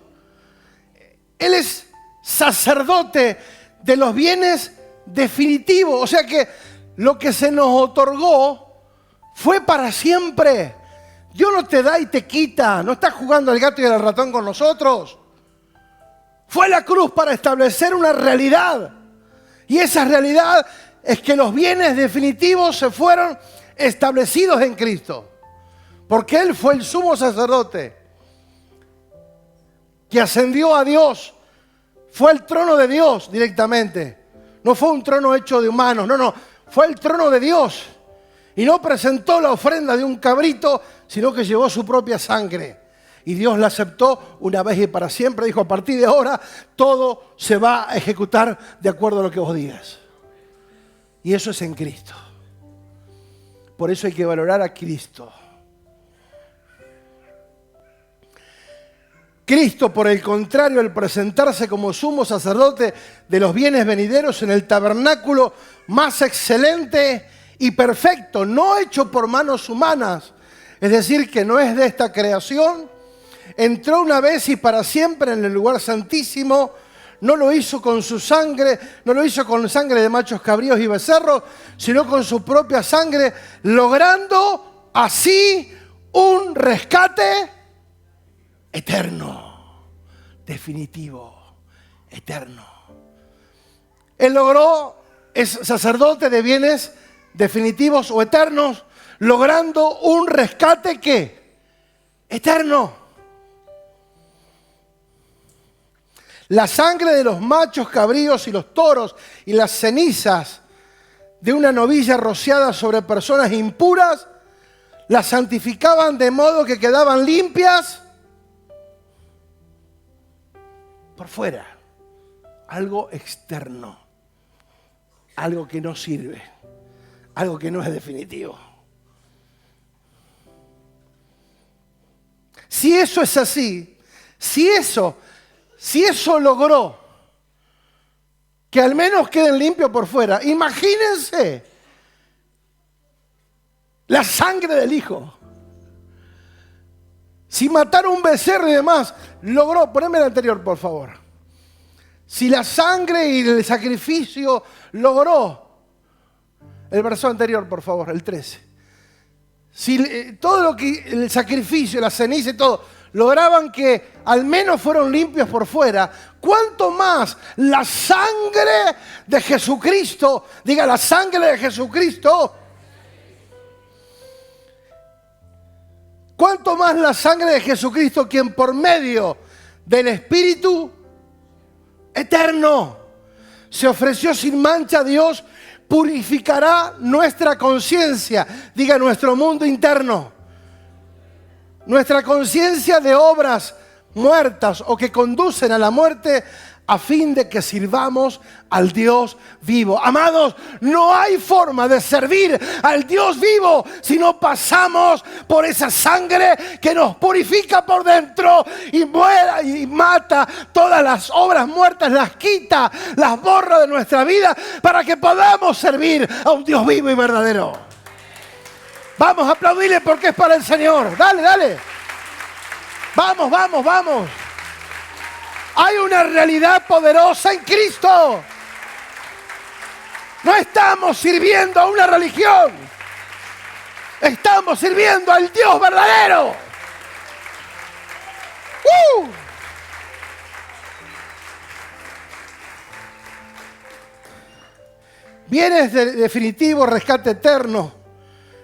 Él es sacerdote de los bienes definitivos. O sea que lo que se nos otorgó fue para siempre. Dios no te da y te quita. No está jugando al gato y al ratón con nosotros. Fue la cruz para establecer una realidad. Y esa realidad es que los bienes definitivos se fueron establecidos en Cristo. Porque Él fue el sumo sacerdote que ascendió a Dios. Fue el trono de Dios directamente. No fue un trono hecho de humanos. No. Fue el trono de Dios. Y no presentó la ofrenda de un cabrito, sino que llevó su propia sangre. Y Dios la aceptó una vez y para siempre. Dijo, a partir de ahora todo se va a ejecutar de acuerdo a lo que vos digas. Y eso es en Cristo. Por eso hay que valorar a Cristo. Cristo, por el contrario, al presentarse como sumo sacerdote de los bienes venideros en el tabernáculo más excelente y perfecto, no hecho por manos humanas, es decir, que no es de esta creación, entró una vez y para siempre en el lugar santísimo. No lo hizo con su sangre, no lo hizo con sangre de machos cabríos y becerros, sino con su propia sangre, logrando así un rescate eterno, definitivo, eterno. Él es sacerdote de bienes definitivos o eternos, logrando un rescate ¿qué? Eterno. La sangre de los machos cabríos y los toros y las cenizas de una novilla rociada sobre personas impuras las santificaban de modo que quedaban limpias por fuera. Algo externo, algo que no sirve, algo que no es definitivo. Si eso es así, si eso logró que al menos queden limpios por fuera, imagínense la sangre del Hijo. Si matar un becerro y demás logró, poneme el anterior por favor. Si la sangre y el sacrificio logró, el verso anterior por favor, el 13. Si todo lo que, el sacrificio, la ceniza y todo, lograban que al menos fueron limpios por fuera, ¿cuánto más la sangre de Jesucristo? Diga, la sangre de Jesucristo. ¿Cuánto más la sangre de Jesucristo, quien por medio del Espíritu eterno se ofreció sin mancha a Dios, purificará nuestra conciencia? Diga, nuestro mundo interno. Nuestra conciencia de obras muertas o que conducen a la muerte, a fin de que sirvamos al Dios vivo. Amados, no hay forma de servir al Dios vivo si no pasamos por esa sangre que nos purifica por dentro y muera y mata todas las obras muertas, las quita, las borra de nuestra vida para que podamos servir a un Dios vivo y verdadero. Vamos a aplaudirle porque es para el Señor. Dale, dale. Vamos, vamos, vamos. Hay una realidad poderosa en Cristo. No estamos sirviendo a una religión. Estamos sirviendo al Dios verdadero. Bienes de definitivo, rescate eterno,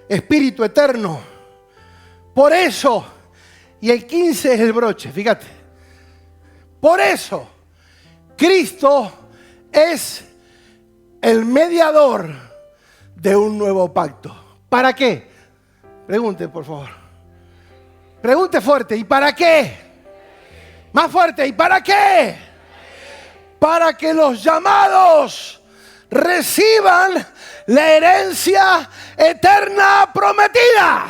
espíritu eterno. Por eso, y el 15 es el broche, fíjate. Por eso, Cristo es el mediador de un nuevo pacto. ¿Para qué? Pregunte, por favor. Pregunte fuerte, ¿y para qué? Más fuerte, ¿y para qué? Para que los llamados reciban la herencia eterna prometida.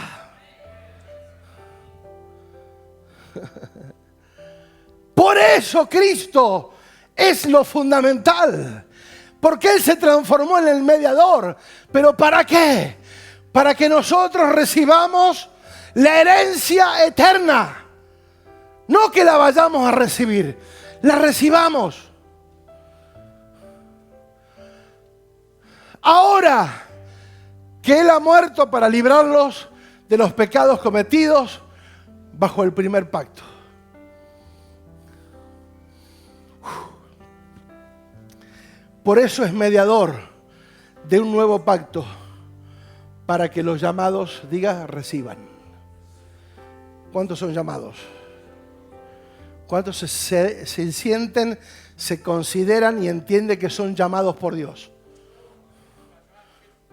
Por eso Cristo es lo fundamental. Porque Él se transformó en el mediador. ¿Pero para qué? Para que nosotros recibamos la herencia eterna. No que la vayamos a recibir, la recibamos. Ahora que Él ha muerto para librarlos de los pecados cometidos bajo el primer pacto. Por eso es mediador de un nuevo pacto, para que los llamados, diga, reciban. ¿Cuántos son llamados? ¿Cuántos se sienten, se consideran y entienden que son llamados por Dios?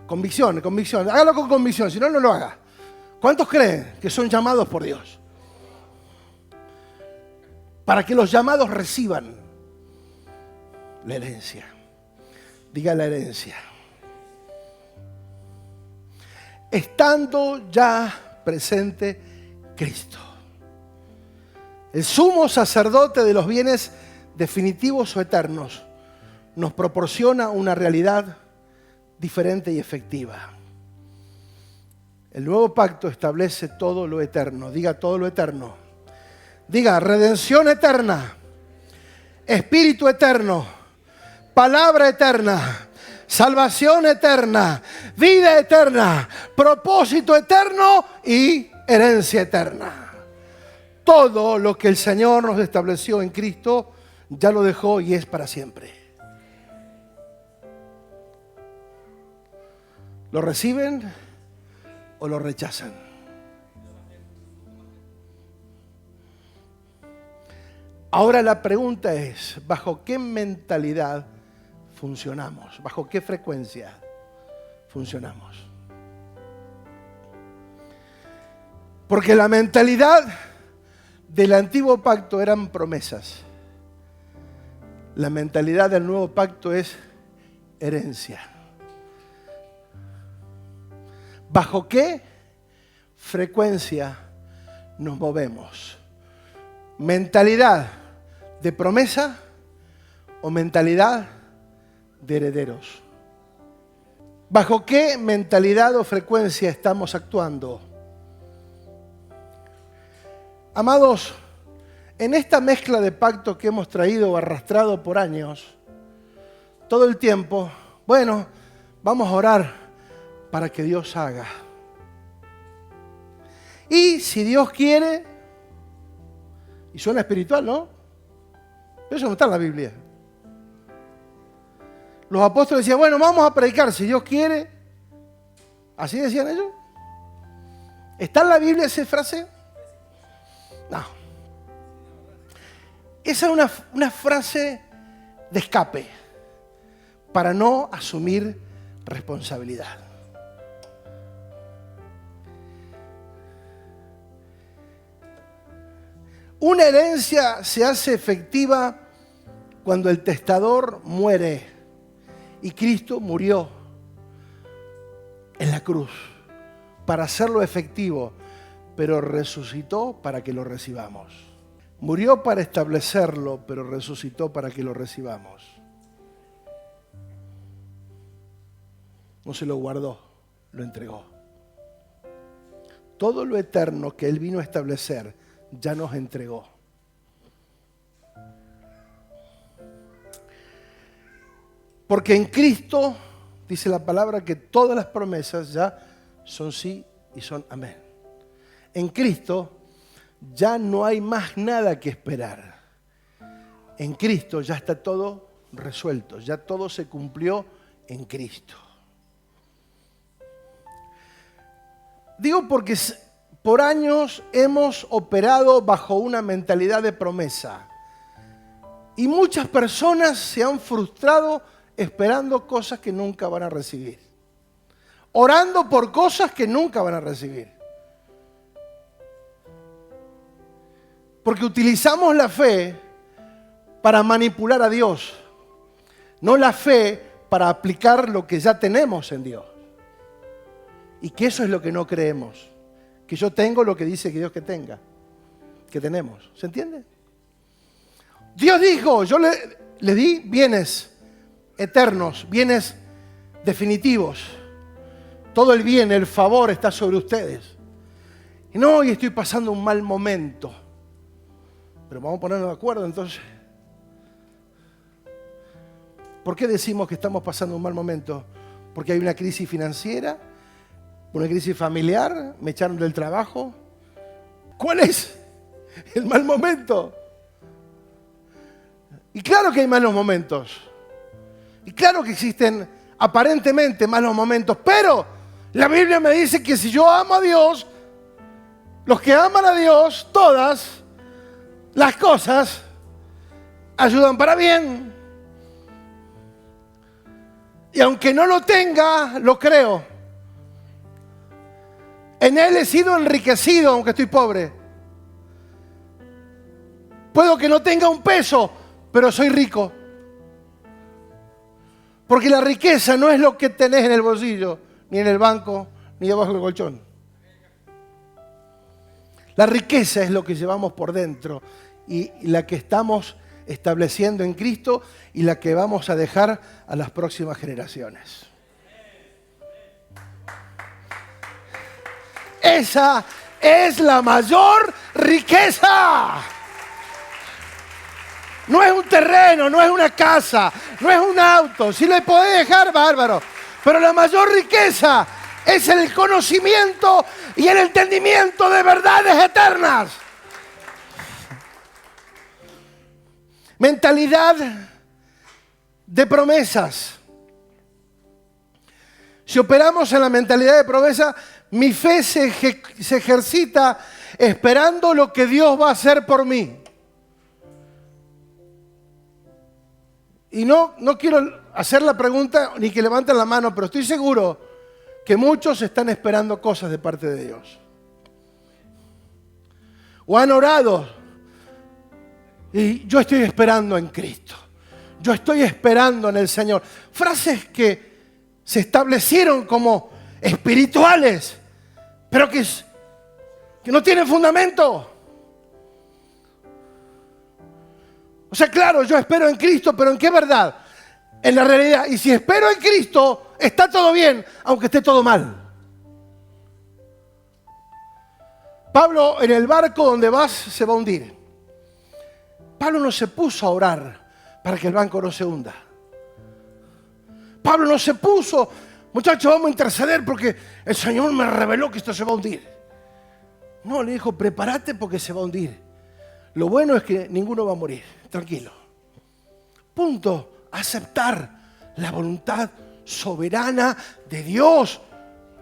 Convicción, convicción. Hágalo con convicción, si no, no lo haga. ¿Cuántos creen que son llamados por Dios? para que los llamados reciban la herencia. Diga la herencia. Estando ya presente Cristo, el sumo sacerdote de los bienes definitivos o eternos, nos proporciona una realidad diferente y efectiva. El nuevo pacto establece todo lo eterno. Diga todo lo eterno. Diga redención eterna, espíritu eterno, palabra eterna, salvación eterna, vida eterna, propósito eterno y herencia eterna. Todo lo que el Señor nos estableció en Cristo ya lo dejó y es para siempre. ¿Lo reciben o lo rechazan? Ahora la pregunta es, ¿bajo qué mentalidad funcionamos? ¿Bajo qué frecuencia funcionamos? Porque la mentalidad del antiguo pacto eran promesas. La mentalidad del nuevo pacto es herencia. ¿Bajo qué frecuencia nos movemos? ¿Mentalidad de promesa o mentalidad de herederos? ¿Bajo qué mentalidad o frecuencia estamos actuando? Amados, en esta mezcla de pactos que hemos traído o arrastrado por años, todo el tiempo, bueno, vamos a orar para que Dios haga. Y si Dios quiere, y suena espiritual, ¿no? Pero eso no está en la Biblia. Los apóstoles decían, bueno, vamos a predicar si Dios quiere. ¿Así decían ellos? ¿Está en la Biblia esa frase? No. Esa es una frase de escape para no asumir responsabilidad. Una herencia se hace efectiva cuando el testador muere y Cristo murió en la cruz para hacerlo efectivo, pero resucitó para que lo recibamos. Murió para establecerlo, pero resucitó para que lo recibamos. No se lo guardó, lo entregó. Todo lo eterno que Él vino a establecer ya nos entregó. Porque en Cristo, dice la palabra, que todas las promesas ya son sí y son amén. En Cristo ya no hay más nada que esperar. En Cristo ya está todo resuelto, ya todo se cumplió en Cristo. Digo porque por años hemos operado bajo una mentalidad de promesa. Y muchas personas se han frustrado esperando cosas que nunca van a recibir. Orando por cosas que nunca van a recibir. Porque utilizamos la fe para manipular a Dios, no la fe para aplicar lo que ya tenemos en Dios. Y que eso es lo que no creemos. Que yo tengo lo que dice que Dios que tenga, que tenemos. ¿Se entiende? Dios dijo, yo le di bienes eternos, bienes definitivos. Todo el bien, el favor está sobre ustedes. Y no, hoy estoy pasando un mal momento. Pero vamos a ponernos de acuerdo entonces. ¿Por qué decimos que estamos pasando un mal momento? Porque hay una crisis financiera, una crisis familiar, me echaron del trabajo. ¿Cuál es el mal momento? Y claro que hay malos momentos. Y claro que existen aparentemente malos momentos, pero la Biblia me dice que si yo amo a Dios, los que aman a Dios, todas las cosas ayudan para bien. Y aunque no lo tenga, lo creo. En Él he sido enriquecido, aunque estoy pobre. Puedo que no tenga un peso, pero soy rico. Porque la riqueza no es lo que tenés en el bolsillo, ni en el banco, ni debajo del colchón. La riqueza es lo que llevamos por dentro y la que estamos estableciendo en Cristo y la que vamos a dejar a las próximas generaciones. Esa es la mayor riqueza. No es un terreno, no es una casa, no es un auto. Si le podés dejar, bárbaro. Pero la mayor riqueza es el conocimiento y el entendimiento de verdades eternas. Mentalidad de promesas. Si operamos en la mentalidad de promesa, mi fe se ejercita esperando lo que Dios va a hacer por mí. Y no quiero hacer la pregunta ni que levanten la mano, pero estoy seguro que muchos están esperando cosas de parte de Dios. O han orado y yo estoy esperando en Cristo. Yo estoy esperando en el Señor. Frases que se establecieron como espirituales, pero que no tienen fundamento. O sea, claro, yo espero en Cristo, pero ¿en qué verdad? En la realidad. Y si espero en Cristo, está todo bien, aunque esté todo mal. Pablo, en el barco donde vas, se va a hundir. Pablo no se puso a orar para que el barco no se hunda. Pablo no se puso, muchachos, vamos a interceder porque el Señor me reveló que esto se va a hundir. No, le dijo, prepárate porque se va a hundir. Lo bueno es que ninguno va a morir, tranquilo. Punto. Aceptar la voluntad soberana de Dios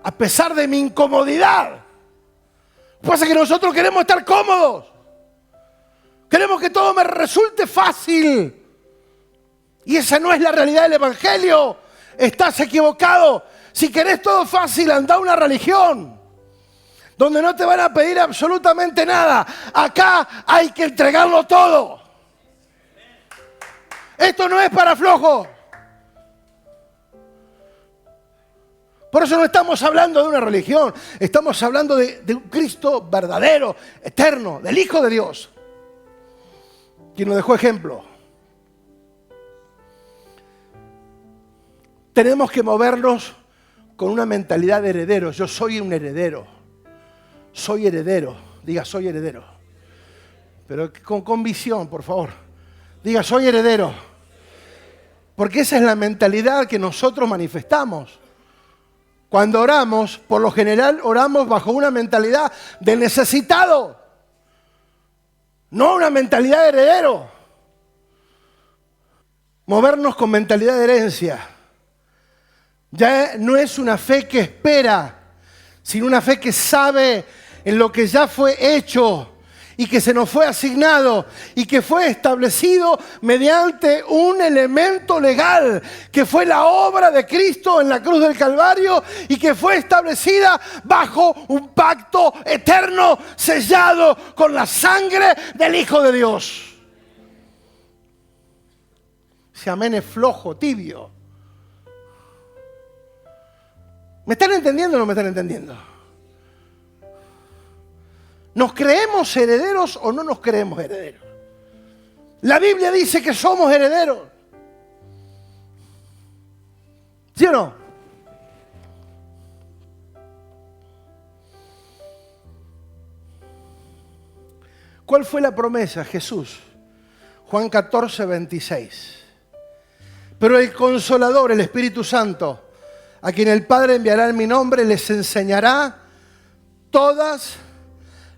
a pesar de mi incomodidad. Lo que pasa es que nosotros queremos estar cómodos. Queremos que todo me resulte fácil. Y esa no es la realidad del Evangelio. Estás equivocado. Si querés todo fácil, anda a una religión donde no te van a pedir absolutamente nada. Acá hay que entregarlo todo. Esto no es para flojos. Por eso no estamos hablando de una religión. Estamos hablando de un Cristo verdadero, eterno, del Hijo de Dios, quien nos dejó ejemplo. Tenemos que movernos con una mentalidad de herederos. Yo soy un heredero. Soy heredero. Diga, soy heredero. Pero con visión, por favor. Diga, soy heredero. Porque esa es la mentalidad que nosotros manifestamos. Cuando oramos, por lo general oramos bajo una mentalidad de necesitado. No una mentalidad de heredero. Movernos con mentalidad de herencia. Ya no es una fe que espera, sino una fe que sabe en lo que ya fue hecho y que se nos fue asignado y que fue establecido mediante un elemento legal, que fue la obra de Cristo en la cruz del Calvario y que fue establecida bajo un pacto eterno sellado con la sangre del Hijo de Dios. Ese amén es flojo, tibio. ¿Me están entendiendo o no me están entendiendo? ¿Nos creemos herederos o no nos creemos herederos? La Biblia dice que somos herederos. ¿Sí o no? ¿Cuál fue la promesa? Jesús. Juan 14, 26. Pero el Consolador, el Espíritu Santo, a quien el Padre enviará en mi nombre, les enseñará todas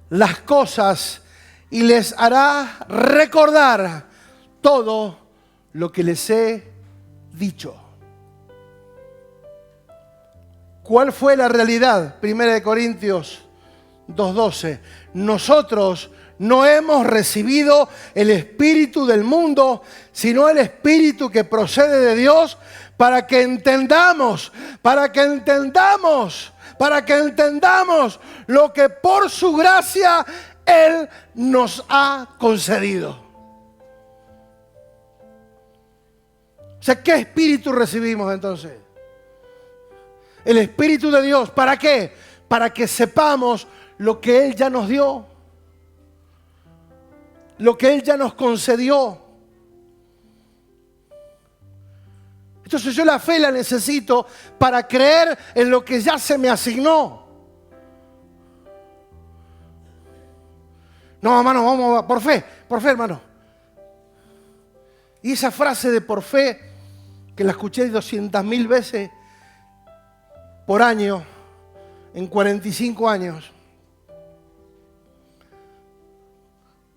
las cosas y les hará recordar todo lo que les he dicho. ¿Cuál fue la realidad? 1 Corintios 2:12. Nosotros no hemos recibido el espíritu del mundo, sino el espíritu que procede de Dios, para que entendamos lo que por su gracia Él nos ha concedido. sea, ¿qué espíritu recibimos entonces? El Espíritu de Dios. ¿Para qué? Para que sepamos lo que Él ya nos dio, lo que Él ya nos concedió. Entonces yo la fe la necesito para creer en lo que ya se me asignó. No, hermano, vamos por fe, hermano. Y esa frase de por fe, que la escuché 200.000 veces por año, en 45 años.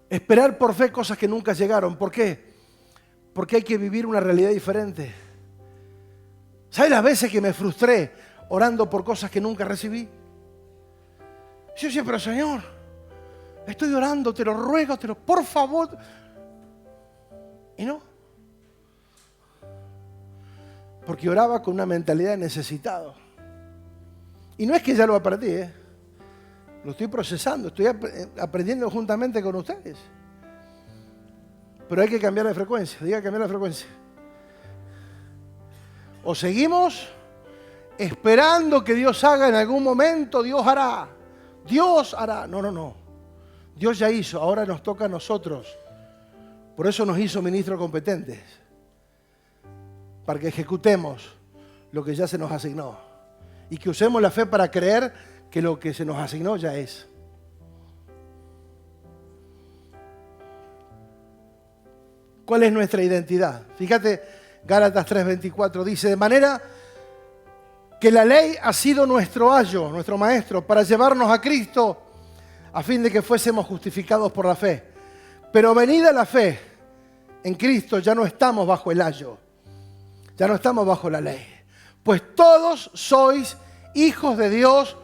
Esperar por fe cosas que nunca llegaron. ¿Por qué? Porque hay que vivir una realidad diferente. ¿Sabes las veces que me frustré orando por cosas que nunca recibí? Yo decía, pero Señor, estoy orando, te lo ruego, por favor. Y no. Porque oraba con una mentalidad de necesitado. Y no es que ya lo aprendí, lo estoy procesando, estoy aprendiendo juntamente con ustedes. Pero hay que cambiar de frecuencia, diga cambiar de frecuencia. O seguimos esperando que Dios haga en algún momento, Dios hará. Dios hará. No. Dios ya hizo, ahora nos toca a nosotros. Por eso nos hizo ministros competentes. Para que ejecutemos lo que ya se nos asignó. Y que usemos la fe para creer que lo que se nos asignó ya es. ¿Cuál es nuestra identidad? Fíjate, Gálatas 3:24 dice, de manera que la ley ha sido nuestro ayo, nuestro maestro, para llevarnos a Cristo a fin de que fuésemos justificados por la fe. Pero venida la fe en Cristo ya no estamos bajo el ayo, ya no estamos bajo la ley. Pues todos sois hijos de Dios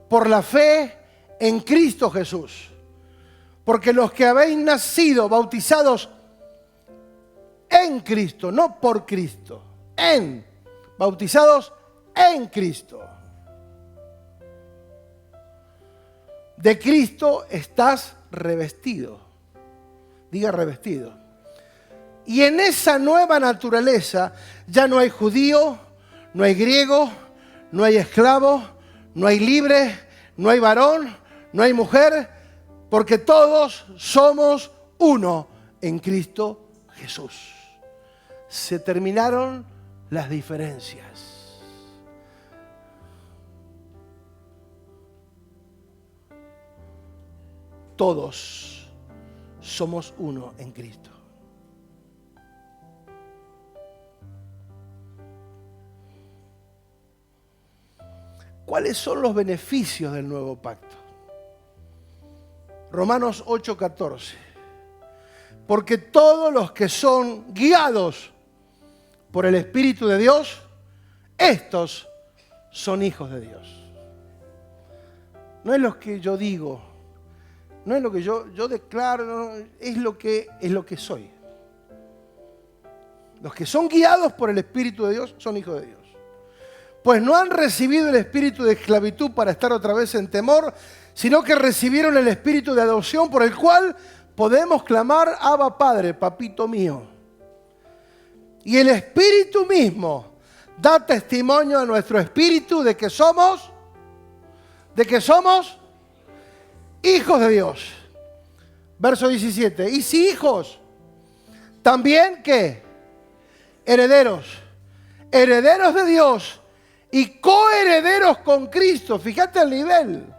por la fe en Cristo Jesús. Porque los que habéis nacido bautizados en Cristo, no por Cristo, bautizados en Cristo. De Cristo estás revestido. Diga revestido. Y en esa nueva naturaleza ya no hay judío, no hay griego, no hay esclavo, no hay libre, no hay varón, no hay mujer, porque todos somos uno en Cristo Jesús. Se terminaron las diferencias. Todos somos uno en Cristo. ¿Cuáles son los beneficios del nuevo pacto? Romanos 8:14. Porque todos los que son guiados por el Espíritu de Dios, estos son hijos de Dios. No es lo que yo digo, no es lo que yo declaro, no, es lo que soy. Los que son guiados por el Espíritu de Dios son hijos de Dios. Pues no han recibido el espíritu de esclavitud para estar otra vez en temor, sino que recibieron el espíritu de adopción por el cual podemos clamar, Abba Padre, papito mío. Y el Espíritu mismo da testimonio a nuestro espíritu de que somos hijos de Dios. Verso 17. Y si hijos, también ¿qué? Herederos. Herederos de Dios y coherederos con Cristo. Fíjate el nivel.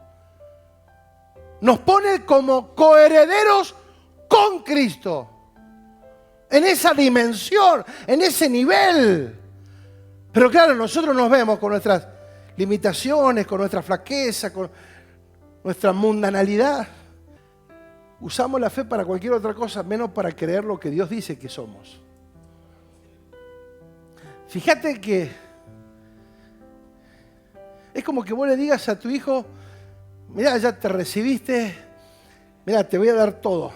Nos pone como coherederos con Cristo. En esa dimensión, en ese nivel. Pero claro, nosotros nos vemos con nuestras limitaciones, con nuestra flaqueza, con nuestra mundanalidad. Usamos la fe para cualquier otra cosa, menos para creer lo que Dios dice que somos. Fíjate que es como que vos le digas a tu hijo, mira, ya te recibiste, mira, te voy a dar todo.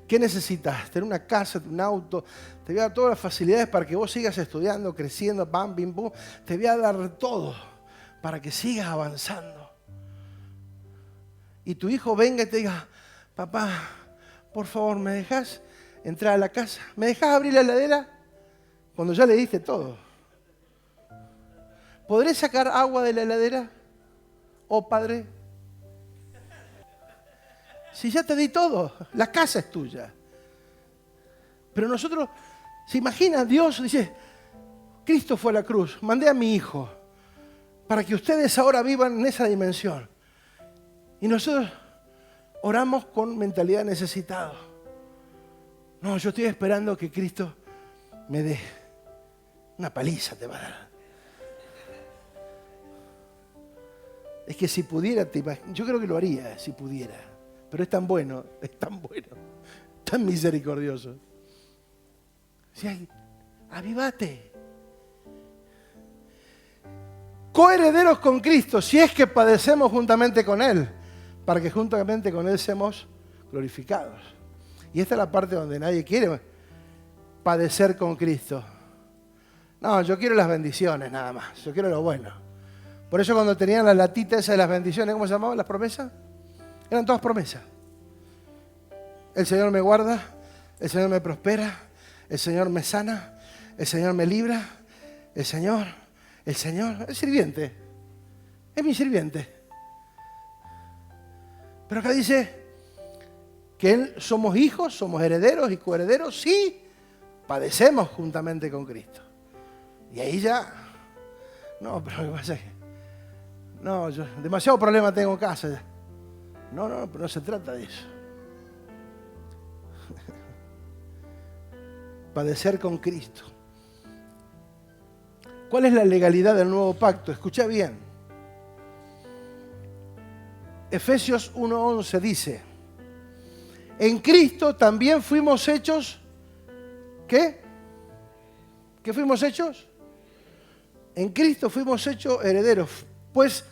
¿Qué necesitas? Tener una casa, un auto, te voy a dar todas las facilidades para que vos sigas estudiando, creciendo, bam, bim, bum. Te voy a dar todo para que sigas avanzando. Y tu hijo venga y te diga, papá, por favor, ¿me dejas entrar a la casa? ¿Me dejas abrir la heladera? Cuando ya le diste todo. ¿Podré sacar agua de la heladera? Oh, Padre. Si ya te di todo, la casa es tuya. Pero nosotros, ¿se imagina? Dios dice, Cristo fue a la cruz, mandé a mi Hijo para que ustedes ahora vivan en esa dimensión. Y nosotros oramos con mentalidad de necesitado. No, yo estoy esperando que Cristo me dé una paliza, te va a dar. Es que si pudiera, yo creo que lo haría si pudiera. Pero es tan bueno, tan misericordioso. Sí, avívate. Coherederos con Cristo, si es que padecemos juntamente con Él, para que juntamente con Él seamos glorificados. Y esta es la parte donde nadie quiere padecer con Cristo. No, yo quiero las bendiciones nada más, yo quiero lo bueno. Por eso cuando tenían las latitas esas de las bendiciones, ¿cómo se llamaban las promesas? Eran todas promesas. El Señor me guarda, el Señor me prospera, el Señor me sana, el Señor me libra, el Señor, el sirviente, es mi sirviente. Pero acá dice que somos hijos, somos herederos y coherederos, sí, padecemos juntamente con Cristo. Y ahí ya, no, pero lo que pasa es que, no, yo demasiado problema tengo en casa. No, pero no se trata de eso. Padecer con Cristo. ¿Cuál es la legalidad del nuevo pacto? Escucha bien. Efesios 1:11 dice, en Cristo también fuimos hechos, ¿qué? ¿Qué fuimos hechos? En Cristo fuimos hechos herederos, pues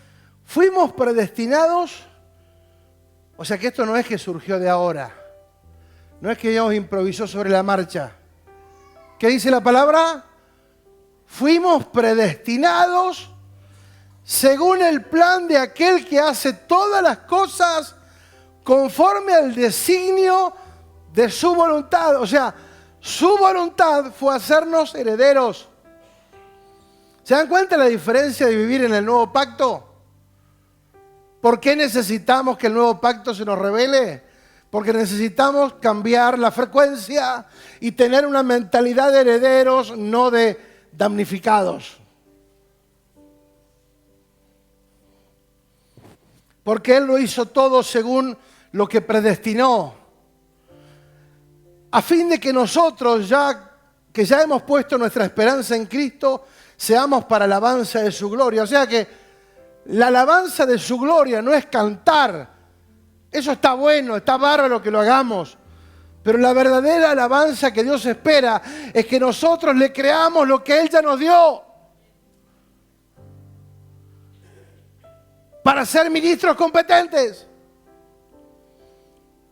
fuimos predestinados, o sea que esto no es que surgió de ahora, no es que Dios improvisó sobre la marcha. ¿Qué dice la palabra? Fuimos predestinados según el plan de aquel que hace todas las cosas conforme al designio de su voluntad. O sea, su voluntad fue hacernos herederos. ¿Se dan cuenta de la diferencia de vivir en el nuevo pacto? ¿Por qué necesitamos que el nuevo pacto se nos revele? Porque necesitamos cambiar la frecuencia y tener una mentalidad de herederos, no de damnificados. Porque Él lo hizo todo según lo que predestinó. A fin de que nosotros, que ya hemos puesto nuestra esperanza en Cristo, seamos para alabanza de su gloria. O sea que la alabanza de su gloria no es cantar. Eso está bueno, está bárbaro que lo hagamos. Pero la verdadera alabanza que Dios espera es que nosotros le creamos lo que Él ya nos dio. Para ser ministros competentes.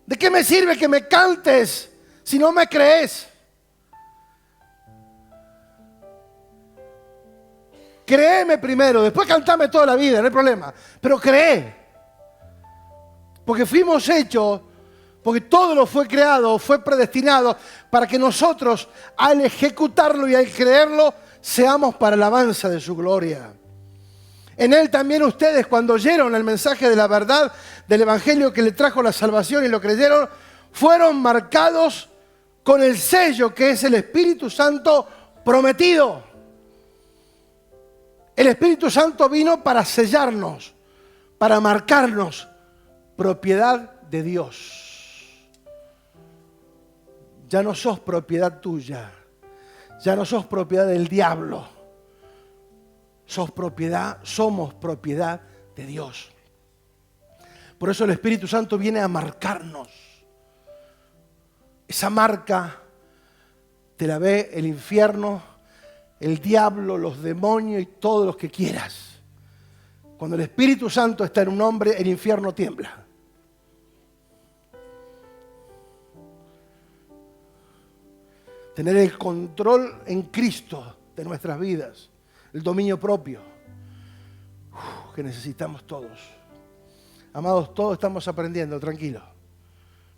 ¿De qué me sirve que me cantes si no me crees? Créeme primero, después cantame toda la vida, no hay problema. Pero cree. Porque fuimos hechos, porque todo lo fue creado, fue predestinado para que nosotros al ejecutarlo y al creerlo seamos para alabanza de su gloria. En Él también ustedes, cuando oyeron el mensaje de la verdad del Evangelio que le trajo la salvación y lo creyeron, fueron marcados con el sello que es el Espíritu Santo prometido. El Espíritu Santo vino para sellarnos, para marcarnos propiedad de Dios. Ya no sos propiedad tuya, ya no sos propiedad del diablo. Somos propiedad de Dios. Por eso el Espíritu Santo viene a marcarnos. Esa marca te la ve el infierno, el diablo, los demonios y todos los que quieras. Cuando el Espíritu Santo está en un hombre, el infierno tiembla. Tener el control en Cristo de nuestras vidas. El dominio propio, que necesitamos todos. Amados, todos estamos aprendiendo, tranquilos.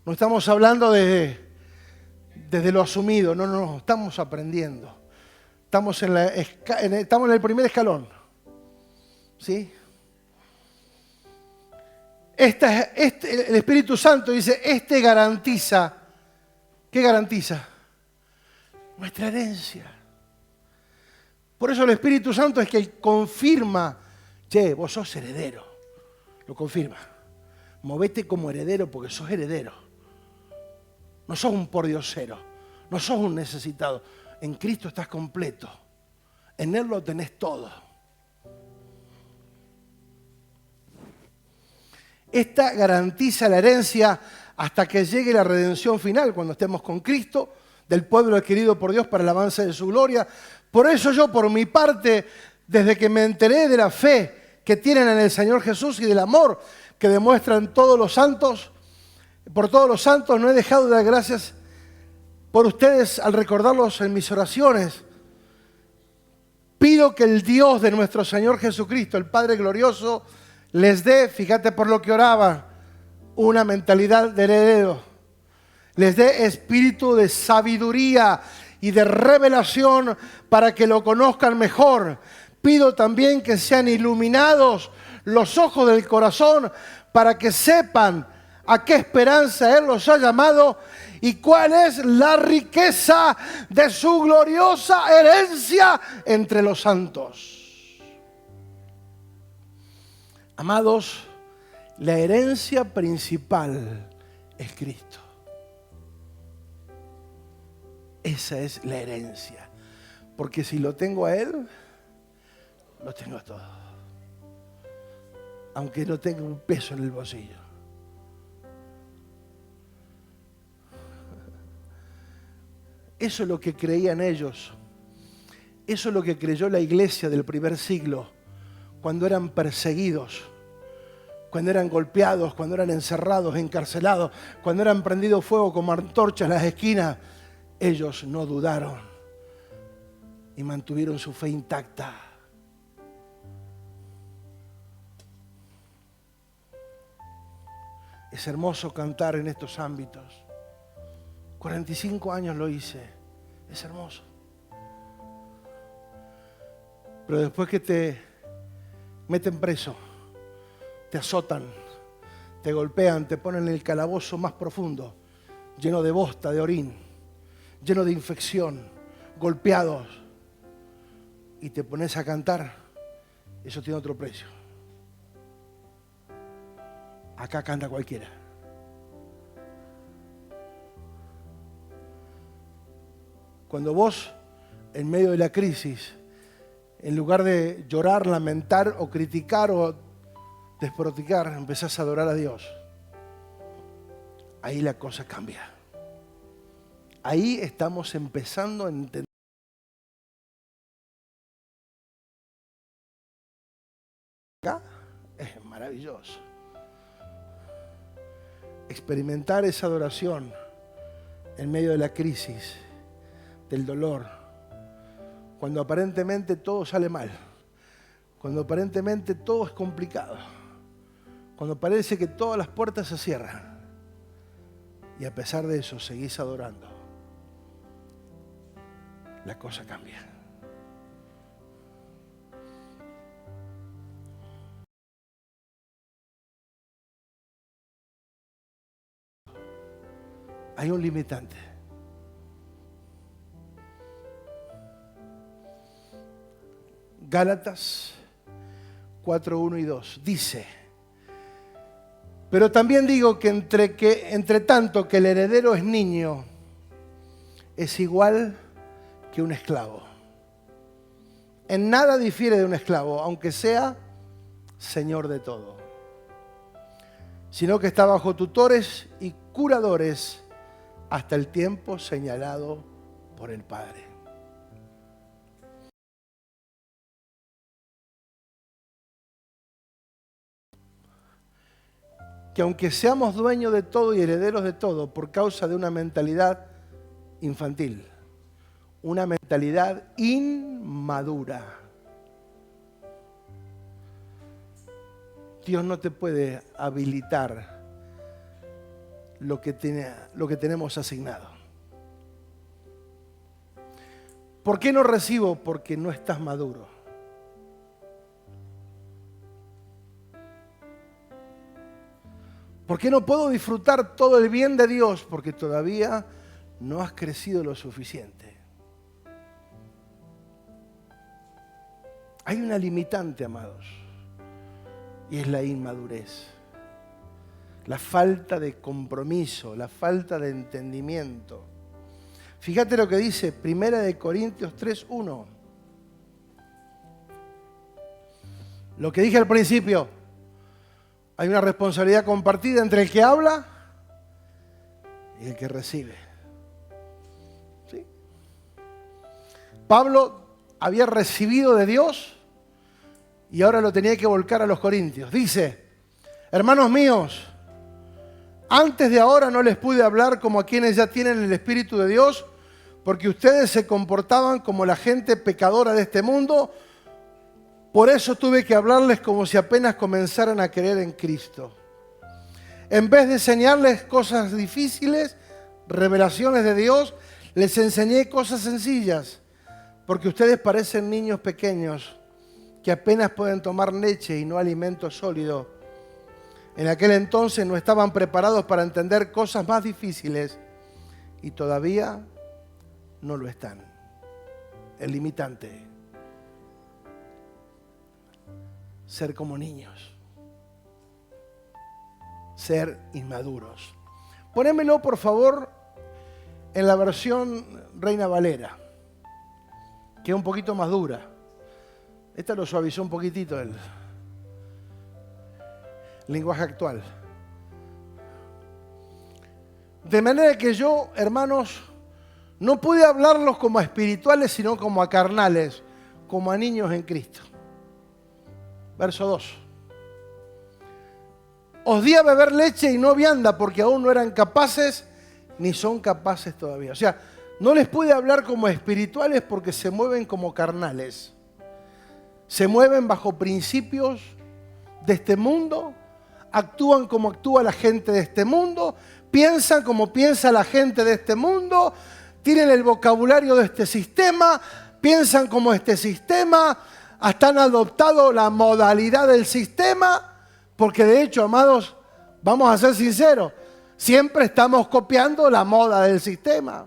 No estamos hablando desde lo asumido, no, estamos aprendiendo. Estamos en el primer escalón. ¿Sí? El Espíritu Santo dice, garantiza. ¿Qué garantiza? Nuestra herencia. Por eso el Espíritu Santo es que confirma, che, vos sos heredero. Lo confirma. Movete como heredero porque sos heredero. No sos un pordiosero. No sos un necesitado. En Cristo estás completo. En Él lo tenés todo. Esta garantiza la herencia hasta que llegue la redención final, cuando estemos con Cristo, del pueblo adquirido por Dios para el avance de su gloria. Por eso yo, por mi parte, desde que me enteré de la fe que tienen en el Señor Jesús y del amor que demuestran todos los santos, por todos los santos, no he dejado de dar gracias por ustedes al recordarlos en mis oraciones. Pido que el Dios de nuestro Señor Jesucristo, el Padre glorioso, les dé, fíjate por lo que oraba, una mentalidad de heredero. Les dé espíritu de sabiduría y de revelación para que lo conozcan mejor. Pido también que sean iluminados los ojos del corazón para que sepan a qué esperanza Él los ha llamado y cuál es la riqueza de su gloriosa herencia entre los santos. Amados, la herencia principal es Cristo. Esa es la herencia. Porque si lo tengo a Él, lo tengo todo. Aunque no tenga un peso en el bolsillo. Eso es lo que creían ellos. Eso es lo que creyó la iglesia del primer siglo. Cuando eran perseguidos, cuando eran golpeados, cuando eran encerrados, encarcelados, cuando eran prendidos fuego como antorchas en las esquinas, ellos no dudaron y mantuvieron su fe intacta. Es hermoso cantar en estos ámbitos. 45 años lo hice. Es hermoso. Pero después que te meten preso, te azotan, te golpean, te ponen en el calabozo más profundo, lleno de bosta, de orín, lleno de infección, golpeados, y te pones a cantar, eso tiene otro precio. Acá canta cualquiera. Cuando vos, en medio de la crisis, en lugar de llorar, lamentar o criticar o despotricar, empezás a adorar a Dios. Ahí la cosa cambia. Ahí estamos empezando a entender. Acá es maravilloso. Experimentar esa adoración en medio de la crisis, del dolor, cuando aparentemente todo sale mal, cuando aparentemente todo es complicado, cuando parece que todas las puertas se cierran y a pesar de eso seguís adorando, la cosa cambia. Hay un limitante. Gálatas 4, 1 y 2 dice: pero también digo que entre tanto que el heredero es niño, es igual que un esclavo. En nada difiere de un esclavo, aunque sea señor de todo, sino que está bajo tutores y curadores hasta el tiempo señalado por el Padre. Que aunque seamos dueños de todo y herederos de todo por causa de una mentalidad infantil, una mentalidad inmadura, Dios no te puede habilitar lo que tenemos asignado. ¿Por qué no recibo? Porque no estás maduro. ¿Por qué no puedo disfrutar todo el bien de Dios? Porque todavía no has crecido lo suficiente. Hay una limitante, amados, y es la inmadurez. La falta de compromiso, la falta de entendimiento. Fíjate lo que dice 1 Corintios 3:1. Lo que dije al principio, hay una responsabilidad compartida entre el que habla y el que recibe. ¿Sí? Pablo había recibido de Dios y ahora lo tenía que volcar a los corintios. Dice, hermanos míos, antes de ahora no les pude hablar como a quienes ya tienen el Espíritu de Dios, porque ustedes se comportaban como la gente pecadora de este mundo. Por eso tuve que hablarles como si apenas comenzaran a creer en Cristo. En vez de enseñarles cosas difíciles, revelaciones de Dios, les enseñé cosas sencillas, porque ustedes parecen niños pequeños que apenas pueden tomar leche y no alimento sólido. En aquel entonces no estaban preparados para entender cosas más difíciles y todavía no lo están. El limitante. Ser como niños. Ser inmaduros. Ponémelo, por favor, en la versión Reina Valera, que es un poquito más dura. Esta lo suavizó un poquitito el lenguaje actual. De manera que yo, hermanos, no pude hablarlos como a espirituales, sino como a carnales, como a niños en Cristo. Verso 2. Os di a beber leche y no vianda, porque aún no eran capaces, ni son capaces todavía. O sea, no les pude hablar como espirituales porque se mueven como carnales. Se mueven bajo principios de este mundo, actúan como actúa la gente de este mundo, piensan como piensa la gente de este mundo, tienen el vocabulario de este sistema, piensan como este sistema, hasta han adoptado la modalidad del sistema, porque de hecho, amados, vamos a ser sinceros, siempre estamos copiando la moda del sistema.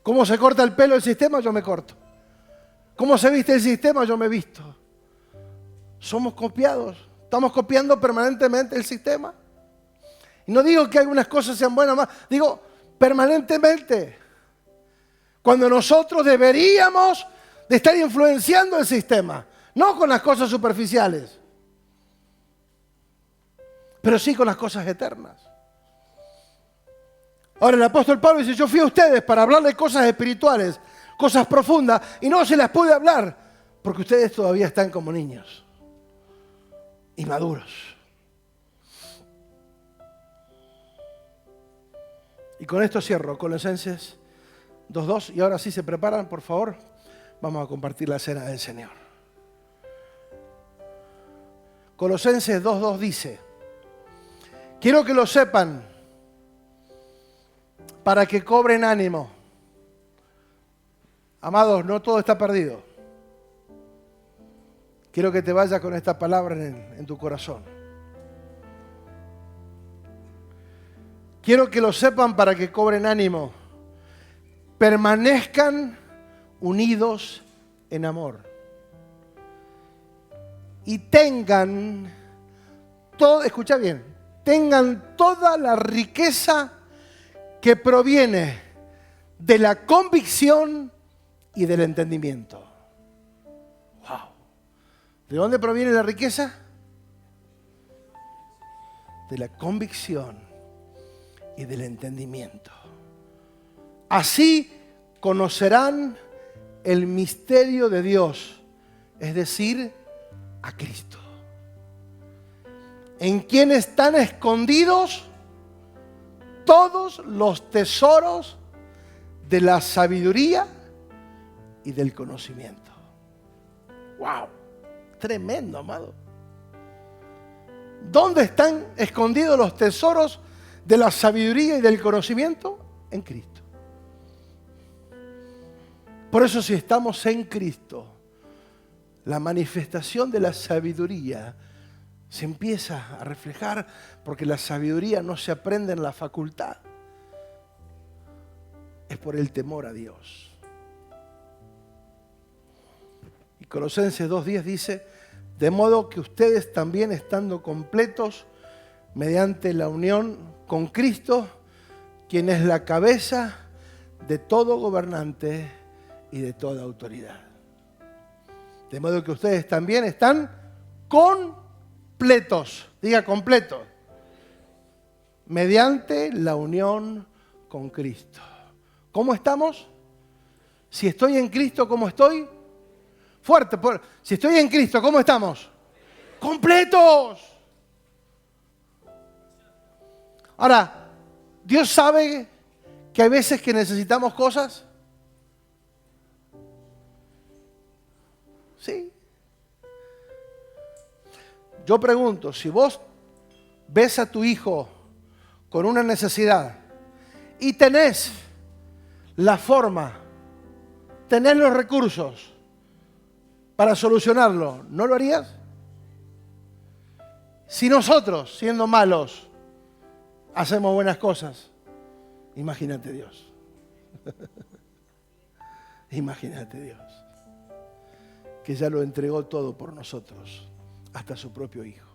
¿Cómo se corta el pelo el sistema? Yo me corto. ¿Cómo se viste el sistema? Yo me visto. Somos copiados. Estamos copiando permanentemente el sistema. Y no digo que algunas cosas sean buenas o malas, digo permanentemente. Cuando nosotros deberíamos de estar influenciando el sistema, no con las cosas superficiales, pero sí con las cosas eternas. Ahora el apóstol Pablo dice, yo fui a ustedes para hablarles cosas espirituales, cosas profundas, y no se las pude hablar, porque ustedes todavía están como niños, inmaduros. Y con esto cierro, Colosenses 2:2, y ahora sí se preparan, por favor, vamos a compartir la cena del Señor. Colosenses 2:2 dice, quiero que lo sepan para que cobren ánimo. Amados, no todo está perdido. Quiero que te vayas con esta palabra en tu corazón. Quiero que lo sepan para que cobren ánimo. Permanezcan unidos en amor. Y tengan todo, escucha bien, tengan toda la riqueza que proviene de la convicción y del entendimiento. Wow. ¿De dónde proviene la riqueza? De la convicción y del entendimiento. Así conocerán el misterio de Dios, es decir, a Cristo, en quien están escondidos todos los tesoros de la sabiduría y del conocimiento. ¡Wow! Tremendo, amado. ¿Dónde están escondidos los tesoros de la sabiduría y del conocimiento? En Cristo. Por eso si estamos en Cristo, la manifestación de la sabiduría se empieza a reflejar, porque la sabiduría no se aprende en la facultad, es por el temor a Dios. Y Colosenses 2:10 dice, de modo que ustedes también estando completos mediante la unión con Cristo, quien es la cabeza de todo gobernante y de toda autoridad. De modo que ustedes también están completos, diga completos, mediante la unión con Cristo. ¿Cómo estamos? Si estoy en Cristo, ¿cómo estoy? Fuerte. Si estoy en Cristo, ¿cómo estamos? ¡Completos! Ahora, Dios sabe que hay veces que necesitamos cosas. Sí. Yo pregunto, si vos ves a tu hijo con una necesidad y tenés la forma, tenés los recursos para solucionarlo, ¿no lo harías? Si nosotros, siendo malos, hacemos buenas cosas, imagínate Dios. Imagínate Dios, que ya lo entregó todo por nosotros, hasta su propio Hijo.